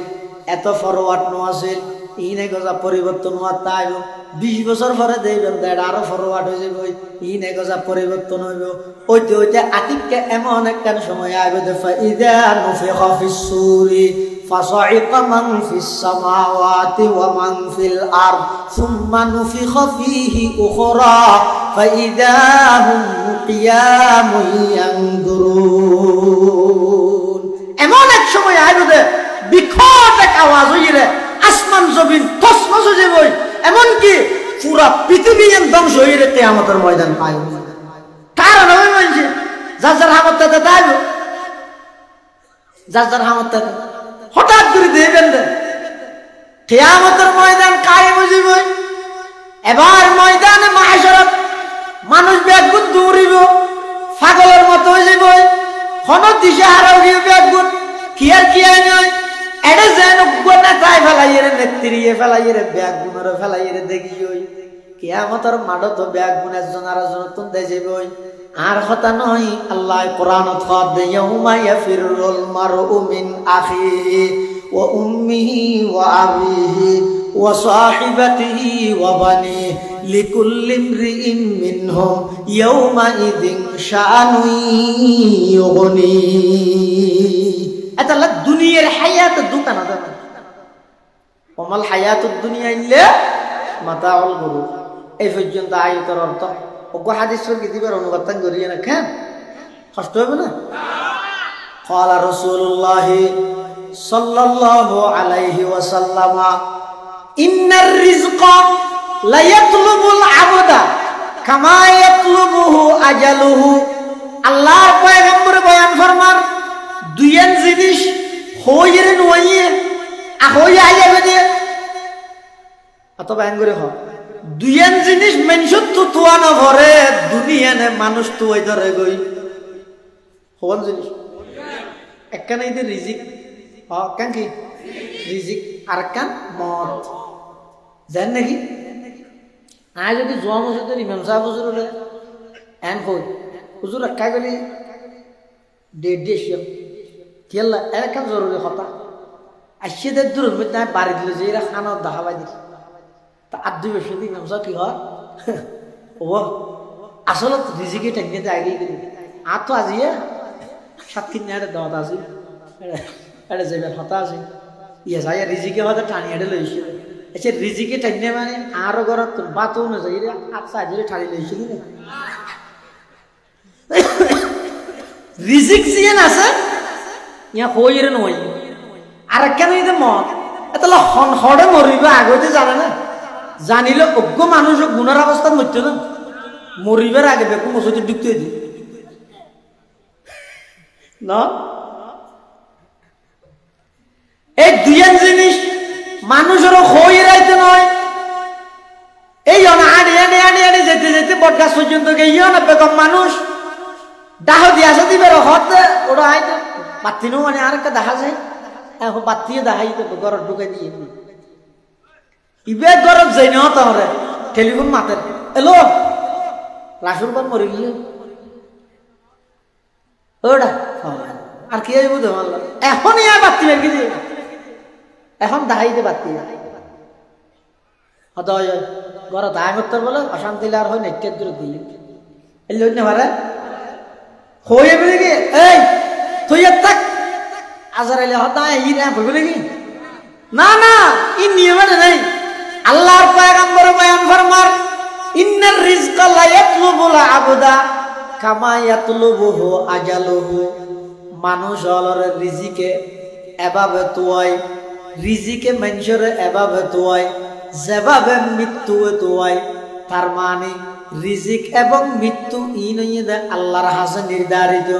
এত ফরওয়ার্ড নো আছিল ইনে গজা পরিবর্তন হওয়া তাই 20 বছর পরে দেখবেন দেড় আরো ফরওয়ার্ড হয়ে যাবে ইনে গজা পরিবর্তন হইব ওইতে ওইতে আতিককে এমন একটা সময় আইবে দেখা ইদা নুফিখা ফিস সূরি ফাসাইকা মান ফিস সামাওয়াতি ওয়া মান ফিল আরদ সুম্মা নুফিখা ফীহি উখরা ফাইদা হুম কিয়ামুন ইয়ানদুরুন এমন এক সময় আইবে বিকট এক আওয়াজ হইরে আসমান জমিন তছনছ হয়ে যাবে এমন কি পুরা পৃথিবী ধ্বংস হইরে কিয়ামতের ময়দান পাইব কারণ হবে মানে যার হামতটা তাইব যার হামতটা হঠাৎ করে দেবেন কিয়ামতের ময়দান কায়েম হয়ে যাবে এবার ময়দানে মাহশারত মানুষ ব্যাগুন দৌড়িব পাগলের মতো হয়ে যাবে হন দিশে হারাও গিয়ে ব্যাগুন কি আর কি আই নয় এটা যেন গোনা তাই ফেলাইয়ে নেত্রিয়ে ফেলাইয়ে ব্যাগুনের ফেলাইয়ে দেখি ওই কিয়ামতের মাঠে তো ব্যাগুন একজন আর একজন তুলতে যাবে আর কথা নয় আল্লাহ কোরআনত কয় ইয়াউমা ইয়াফিরুল মারউ মিন আখিহি ওয়া উম্মিহি ওয়া আবিহি ওয়া সাহিবাতিহি ওয়া বানি লিকুল্লি ইমরিইন মিনহুম ইয়াউমা ইযিন শাআনুন ইউগনি আতাল্লাহ দুনিয়ার হায়াত দোকান আছে ওমাল হায়াতুদ দুনিয়া ইল্লা মাতাউল গুরুর এই পর্যন্ত আয়াতের অর্থ ওগো হাদিস শরীফ দিবার অনুবাদ করিয়ে না কেন কষ্ট হবে না قال رسول الله صلى الله عليه وسلم ان الرزق لا يطلب العبد كما يطلبه اجله আল্লাহর পয়গম্বর বয়ান ফরমান দুইয়ের জিনিস হইরে নইয়ে হইয়া যাবে না অথবা এঙ্গরে হয় দুইয়ের জিনিস মানুষ তো তুয়ানো ভরে দুনিয়ানে মানুষ তো ওই ধরে গই হন জিনিস একখানে এদের রিজিক কেন কি রিজিক আর কান মত জান নাকি আজ যদি জোয়া মসজিদের ইমাম সাহেব হুজুর হলে এন কই হুজুর একা গেলি ডেট দিয়েছিলাম কি আল্লাহ এরকম জরুরি কথা আসছে দের দূর না বাড়ি দিল যে এরা খানা দেখাবাই দিল তা আর দুই বছর দিন নামসা কি হয় ও আসলে রিজিকে টেকনিতে আগেই গেলি আর তো আজিয়ে সাত কিনে একটা দাওয়াত আছে এটা যাবেন হতা আছে ইয়ে যাই রিজিকে হয়তো টানি হাটে লইছিল আচ্ছা রিজিকে টাইনে মানে আরো ঘরত বাতো না যাই রে আচ্ছা আজরে ঠাড়ি লইছিল না রিজিক জিয়েন আছে ইয়া হইরে নই আর কেন এই মত এতলা হড়ে মরিবে আগতে জানে না জানিলে অজ্ঞ মানুষ গুণের অবস্থা মরতে না মরিবার আগে বেকু মসজিদে ঢুকতে দি না এই দুইয়ের জিনিস মানুষেরও হয়ে রাইতে নয় এই আড়ি আড়ি আড়ি আড়ি যেতে যেতে বটগাছ পর্যন্ত গিয়ে না বেগম মানুষ দাহ দিয়ে আসে দিবে হতে ওরা আইতে বাতিনও মানে আর একটা দেখা যায় এখন বাতিয়ে দেখাইতে ঘর ঢুকে দিয়ে ইবে গরব যাই না তোমরা টেলিফোন মাতের এলো রাসুল বান মরে গিয়ে ওটা আর কি আইব তো মানলাম এখনই আর বাতি বের কি দিয়ে এখন দেখাইতে বাতি হত ঘর দায় করতে বলে অশান্তি আর হয় নেটের দূরে দিয়ে এলো না পারে হয়ে বলে কি এই তুই থাক আজার এলে হতা ই না বলে কি না না ই নিয়মে নেই আল্লাহর পয়গম্বর বয়ান ফরমান ইন্নার রিজকা লা ইয়াতলুবুল আবদা কামা ইয়াতলুবুহু আজালুহু মানুষ হলর রিজিকে এভাবে তোয় রিজিকে মানুষের এভাবে তোয় যেভাবে মৃত্যু তোয় তার মানে রিজিক এবং মৃত্যু ই নইয়ে দে আল্লাহর হাসে নির্ধারিত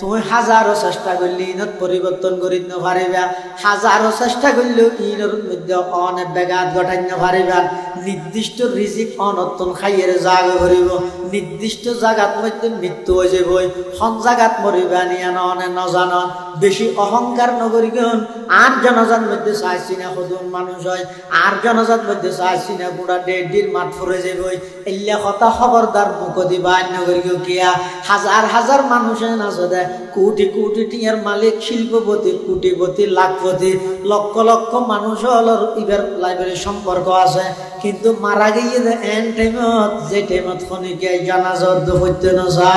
তুমি হাজারো চেষ্টা করলে ইনত পরিবর্তন করি না পারিবা হাজারো চেষ্টা করলেও ইনের মধ্যে অনেক ব্যাঘাত ঘটাই না পারিবা নির্দিষ্ট রিজিক অনর্তন খাইয়ের জাগ করিব নির্দিষ্ট জায়গাত মধ্যে মৃত্যু হয়ে যাব হন জায়গাত মরিবা নিয়ে অনেক নজানন বেশি অহংকার নগরী গন আর জনজাত মধ্যে চাইছি না সদন মানুষ হয় আর জনজাত মধ্যে চাইছি না পুরা ডেডির মাঠ ফুরে যাব এলিয়া কথা খবরদার মুখ দিবা নগরী কিয়া হাজার হাজার মানুষের নাচে কোটি কোটি টিয়ার মালিক শিল্পপতি কোটিপতি লাখপতি লক্ষ লক্ষ মানুষ হলর ইবার লাইব্রেরি সম্পর্ক আছে কিন্তু মারা গিয়ে এন টাইমত যে টাইমত খনিকে জানাজার হইতে না যা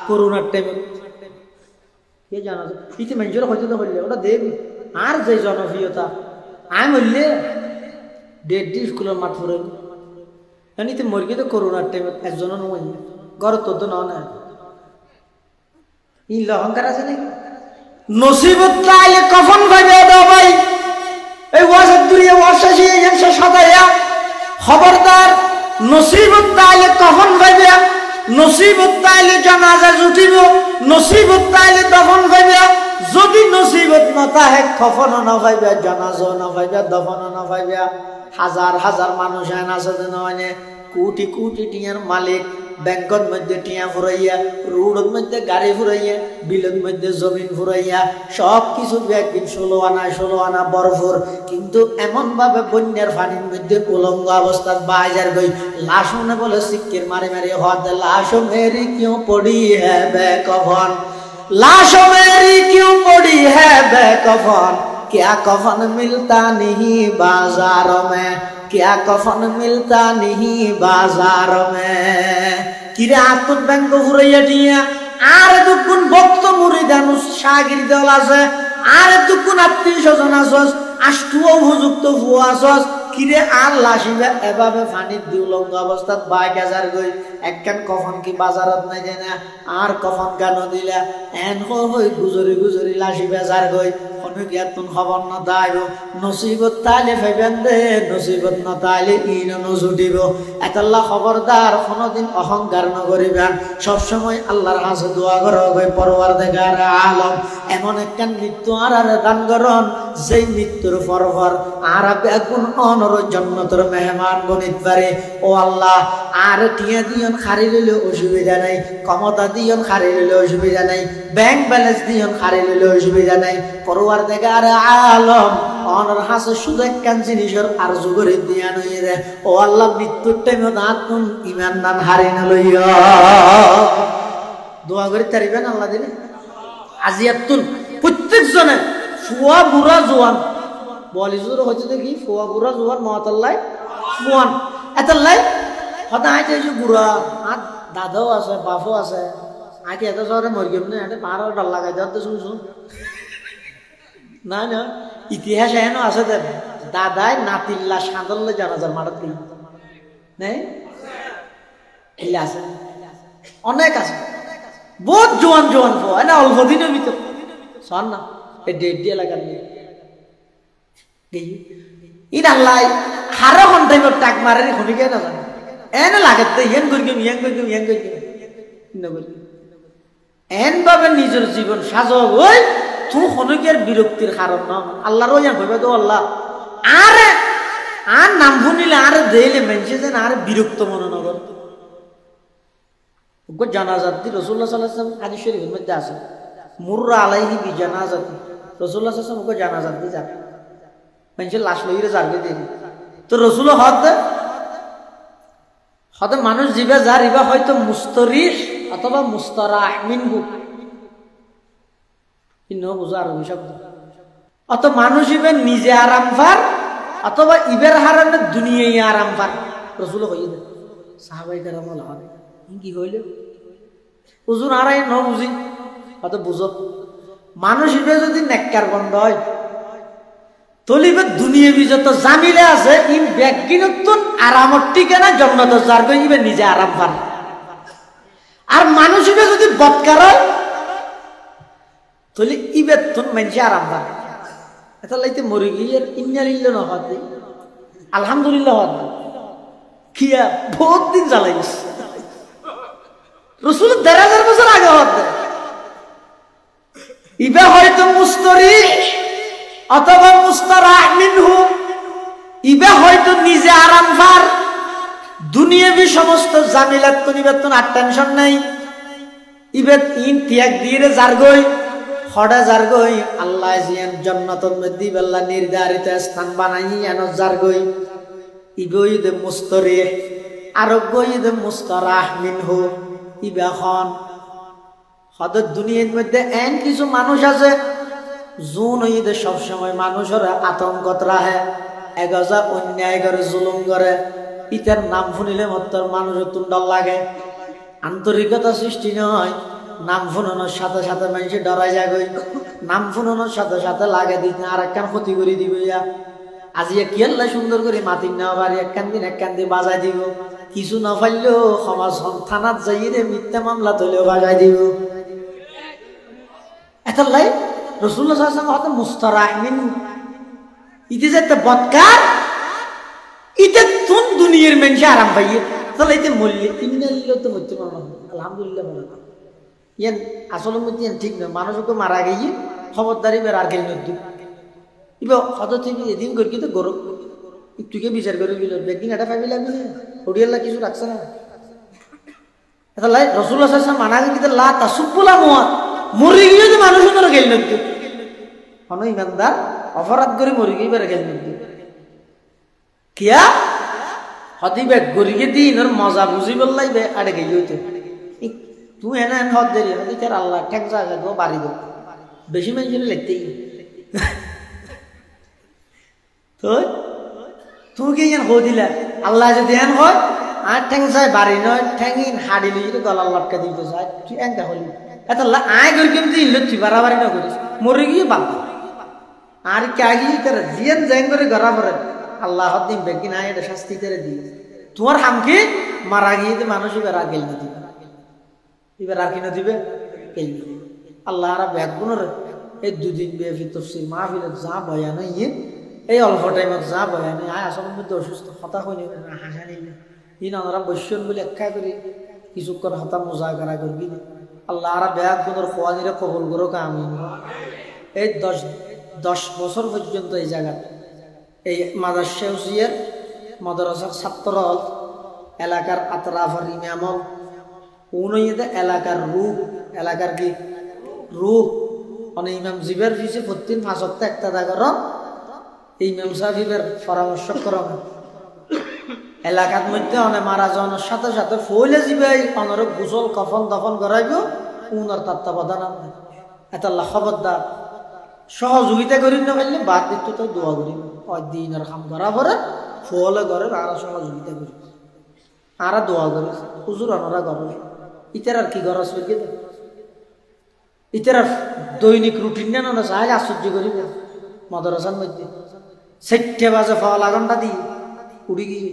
করোনার টাইমত কে জানাজা ইতি মানুষের হইতে না হইলে ওটা দেবি আর যে জনপ্রিয়তা আমি বললে ডেড স্কুলের মাঠ ফুরে এমনিতে মরগি তো করোনার টাইমত একজনও নয় ঘর তোর তো না ইল অহংকার আছে নাকি নসিবত আইলে কফন ভাবে দাও ভাই এই ওয়াজের দুনিয়া ওয়াশাশি এনসে সদায়া খবরদার নসিবত আইলে কফন ভাবে নসিবত আইলে জানাজা জুটিব নসিবত আইলে দফন ভাবে যদি নসিবত নতাহে খফন না পাইবে জানাজা না পাইবে দফন না পাইবে হাজার হাজার মানুষ আছে নয় কোটি কোটি টিয়ার মালিক ব্যাংকর মধ্যে টিয়া ফুরাইয়া রোডের মধ্যে গাড়ি ফুরাইয়া বিলের মধ্যে জমিন ফুরাইয়া সব কিছু একদিন 16 আনা বরফর কিন্তু এমন ভাবে বন্যার পানির মধ্যে উলঙ্গ অবস্থায় বাজার গই লাশ মনে বলে সিক্কির মারি মারি হাত লাশ মেরি কিউ পড়ি হ্যাঁ বেকফন लाश मेरी क्यों पड़ी है बेकफन क्या कफन मिलता नहीं बाजार में क्या कफन मिलता नहीं बाजार में किरे आत्म बैंक घुराइया दिया आरे दुकुन भक्त मुरिदानुस शागिर दल আছে आरे दुकुन आत्मीय স্বজন আছস আষ্টুও উপযুক্ত ফুয়া আছস কিরে আর লাশিবে এভাবে পানির দিউলঙ্গ অবস্থাত বাইকাজার গই একখান কফন কি বাজারত নাই দেনা আর কফন কেন দিলা এন হই গুজরি গুজরি লাশিবে যার গই কোনো জ্ঞাতন খবর না দাইব নসিবত তাইলে ফেবেন দে নসিবত না তাইলে ইন নজুটিব এতাল্লাহ খবরদার কোনদিন অহংকার ন করিবেন সব সময় আল্লাহর কাছে দোয়া করো গই পরওয়ারদিগার আলম এমন একখান মৃত্যু আর দান করন যেই মৃত্যুর পরপর আর বেগুন অনর জান্নাতের মেহমান গণিত পারে ও আল্লাহ আর টিয়া দিয়ন খারি লইলে অসুবিধা নাই ক্ষমতা দিয়ন খারি লইলে অসুবিধা নাই ব্যাংক ব্যালেন্স দিয়ন খারি লইলে অসুবিধা নাই পরওয়ারদিগার আলম অনর হাসে শুধু একখান জিনিসের আরজু করে দিয়া নই রে ও আল্লাহ মৃত্যুর টাইমে আতুন ঈমান দান হারি না লইয়া দোয়া করে তারিবেন আল্লাহ দিলে আজিয়াতুন প্রত্যেক জনে ফুয়া বুড়া জোয়ান বলিজুর হচ্ছে দেখি ফুয়া বুড়া জোয়ান মহাতাল্লাই ফুয়ান এতাল্লাই হতা আইতে যে বুড়া আর দাদাও আছে বাপও আছে আগে এত শহরে মরগেম না এটা পাহাড় ডাল লাগাই দেওয়ার তো শুনছুন না না ইতিহাস এখনো আছে দেখ দাদাই নাতিল্লা সাঁদল্লে জানাজার মারাত গেল নেই এলে আছে অনেক আছে বহুত জোয়ান জোয়ান ফুয়া না অল্প দিনের ভিতর শোন না এই ডেট দিয়ে লাগার নিয়ে ইন আল্লাহ হারো ঘন্টায় টাক মারে খুনি কে না জানে এনে লাগাতে ইয়ান করিম এন ভাবে নিজের জীবন সাজো ওই তুই খনকের বিরক্তির কারণ না আল্লাহর ওই ভাবে তো আল্লাহ আরে আর নাম শুনিলে আর দেইলে মেনছে যেন আর বিরক্ত মনে নগর ওগো জানাজাতি রাসূলুল্লাহ সাল্লাল্লাহু আলাইহি ওয়াসাল্লাম হাদিস শরীফের মধ্যে আছে মুররা আলাইহি বি জানাজাতি রাসূলুল্লাহ সাল্লাল্লাহু আলাইহি ওয়াসাল্লাম ওগো জানাজাতি যাবে মেনছে লাশ লইরে যাবে দেই তো রাসূল হদ মানুষ জিবা যার ইবা হয়তো মুস্তরিহ অথবা মুস্তারাহ মিনহু ইন্ন বুঝা আরবি শব্দ অত মানুষ ইবে নিজে আরাম পার অথবা ইবের হারানে দুনিয়ায় আরাম পার রাসূল কইয়ে দেন সাহাবায়ে কেরাম হল কি হইল হুজুর আরাই ন বুঝি অত বুঝো মানুষ ইবে যদি নেককার বন্ধ হয় তলিবে দুনিয়াবি যত জামিলে আছে ইন ব্যাগিনতুন আরামত ঠিকানা জন্নত যার কইবে নিজে আরাম পান আর মানুষ ইবে যদি বদকার হয় তলি ইবে তুন মানুষ আরাম পান এটা লাইতে মরে গিয়ে ইন্নালিল্লাহ না হতে আলহামদুলিল্লাহ হতে কিয়া বহুত দিন জ্বালাইস রাসূল ১০০০ বছর আগে হতে ইবে হয়তো মুস্তরি অথবা মুস্তারাহ মিনহু ইবে হয়তো নিজে আরাম পার দুনিয়াবি সমস্ত জামিলাত তনিবাতন আর টেনশন নাই ইবে ইন ত্যাগ দিয়ে জারগই খড়া জারগই আল্লাহ জিয়ান জান্নাতুল মধ্যে আল্লাহ নির্ধারিত স্থান বানাই এন জারগই ইবে দে মুস্তরিহ আর গই দে মুস্তারাহ মিনহু ইবে খন হদ দুনিয়ার মধ্যে এন কিছু মানুষ আছে জুন ঈদে সবসময় মানুষের আতঙ্কত রাহে এগজা অন্যায় করে জুলুম করে ইতার নাম শুনিলে মতর মানুষের তুন্ডল লাগে আন্তরিকতা সৃষ্টি নয় নাম শুনানোর সাথে সাথে মানুষ ডরাই যাগই নাম শুনানোর সাথে সাথে লাগে দিতে আর একখান ক্ষতি করে দিব ইয়া আজি কি আল্লাহ সুন্দর করে মাতির নেওয়া বাড়ি একখান দিন বাজাই দিব কিছু না পাইলেও সমাজ থানাত যাই রে মিথ্যা মামলা তুলেও বাজাই দিব এটা লাই রাসূলুল্লাহ সাল্লাল্লাহু আলাইহি ওয়াসাল্লাম মুস্তারাহ মিনহু ইতে যেতে বদকার ইতে তুন দুনিয়ার মানুষ আরাম পাইয়ে তাহলে ইতে মল্লি ইন্নালিল্লাহি তো মুত্তাকিন আলহামদুলিল্লাহ বলা ইয়ান আসলে মধ্যে ঠিক না মানুষকে মারা গিয়ে খবরদারি বের আর গেল নদী ইবা হদ থেকে এদিন করি কিন্তু গরম একটুকে বিচার করে দিল বেগিন এটা পাবি লাগবে না হরিয়াল্লা কিছু রাখছে না এটা লাই রসুল্লাহ সাল্লাল্লাহু মানা কিন্তু লা তাসুবুলা মুয়া মরি গিয়ে তো মানুষ ধরে গেল নদী কোনো ইমানদার অপরাধ করে মরি গিয়ে বের গেল নদী কিয়া হদিবে গরিগে দিন ওর মজা বুঝি বললাইবে আড়ে গেই হইতে তুই এনে এনে হদ দেরি হদি তার আল্লাহ ঠেক জায়গা গো বাড়ি দো বেশি মানুষ লিখতেই তো তুই কি এন হো দিলা আল্লাহ যদি এন হয় আর ঠেং চাই বাড়ি নয় ঠেঙিন হাড়ি লইলে গলা লটকা দিতে চাই তুই এনটা হলি এত আয় করি কিন্তু ইল তুই বাড়াবাড়ি না করিস মরে গিয়ে বাদ আর কে গিয়ে তার জিয়ান জ্যাং করে গড়া পড়ে আল্লাহ দিন বেকি না এটা শাস্তি করে দিয়ে তোমার হামকে মারা গিয়ে মানুষ এবার আর গেল না দিবে এবার আর কিনা দিবে গেল না দিবে আল্লাহ আর ব্যাগ গুণর এই দুদিন বেফি তফসির মাহফিল যা বয়ান এই অল্প টাইমত যা বয়ান আয় আসলের মধ্যে অসুস্থ হতা হয়নি হাসা নিলে ইন আমরা বৈশ্যন বলে একা করে কিছুক্ষণ হতা মজা করা করবি আল্লাহ আর ব্যাগ গুণর খোয়ানিরে কবল করো আমি এই 10 বছর পর্যন্ত এই জায়গা এই মাদ্রাসা হুসিয়ার মাদ্রাসার ছাত্র এলাকার আতরাফার ইমাম উনইতে এলাকার রূপ এলাকার কি রূপ অনেক ইমাম জিবের ফিসে প্রতিদিন 5 সপ্তাহ একটা দাগর ইমাম সাহেবের পরামর্শ করম এলাকার মধ্যে অনেক মারা যাওয়ার সাথে সাথে ফইলে জিবে অনরক গোসল কফন দফন করাইব উনার তত্ত্বাবধান এত আল্লাহ খবরদার সহযোগিতা করি না পারলে বাদ দিত তো দোয়া করি দিনের কাম করা পরে ফলে করে আর সহযোগিতা করি আর দোয়া করি হুজুর আনারা করে ইতার আর কি গরজ পেয়ে ইতার দৈনিক রুটিন না না চাই আশ্চর্য করি মাদ্রাসার মধ্যে 4 বাজে ফল ঘন্টা দিই উড়ি গিয়ে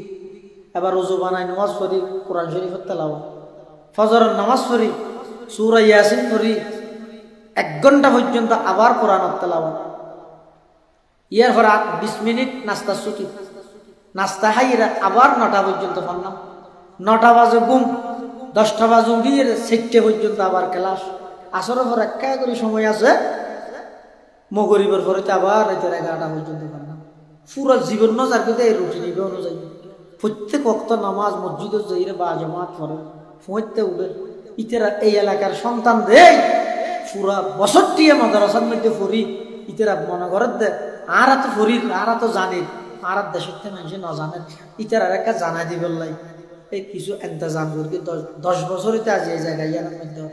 এবার রোজু বানাই নামাজ পড়ি কোরআন শরীফের তেলাওয়াত ফজরের নামাজ পড়ি সূরা ইয়াসিন পড়ি 1 ঘন্টা পর্যন্ত আবার কোরআনের তেলাওয়াত ইয়ার পর 20 মিনিট নাস্তা ছুটি নাস্তা খাইরা আবার 9টা পর্যন্ত পড়লাম 9টা বাজে ঘুম 10টা বাজে উঠিয়ে 4টে পর্যন্ত আবার ক্লাস আসরের পর একা করে সময় আছে মগরিবের পরে আবার রাতে 11টা পর্যন্ত পড়লাম পুরো জীবন নজার কিন্তু এই রুটিন অনুযায়ী প্রত্যেক ওয়াক্ত নামাজ মসজিদে যাইরে বা জামাত পড়ে ফইতে উঠে ইতারা এই এলাকার সন্তান দেই পুরা বছরটি মাদ্রাসার মধ্যে পড়ি ইতারা মনে করে দে আর তো পড়ি আর তো জানি আর দেশের থেকে মানুষ না জানে ইতারা একটা জানাই দিবেন লাই এই কিছু ইন্তজাম করি 10 বছরতে আজ এই জায়গায় ইয়ার মধ্যে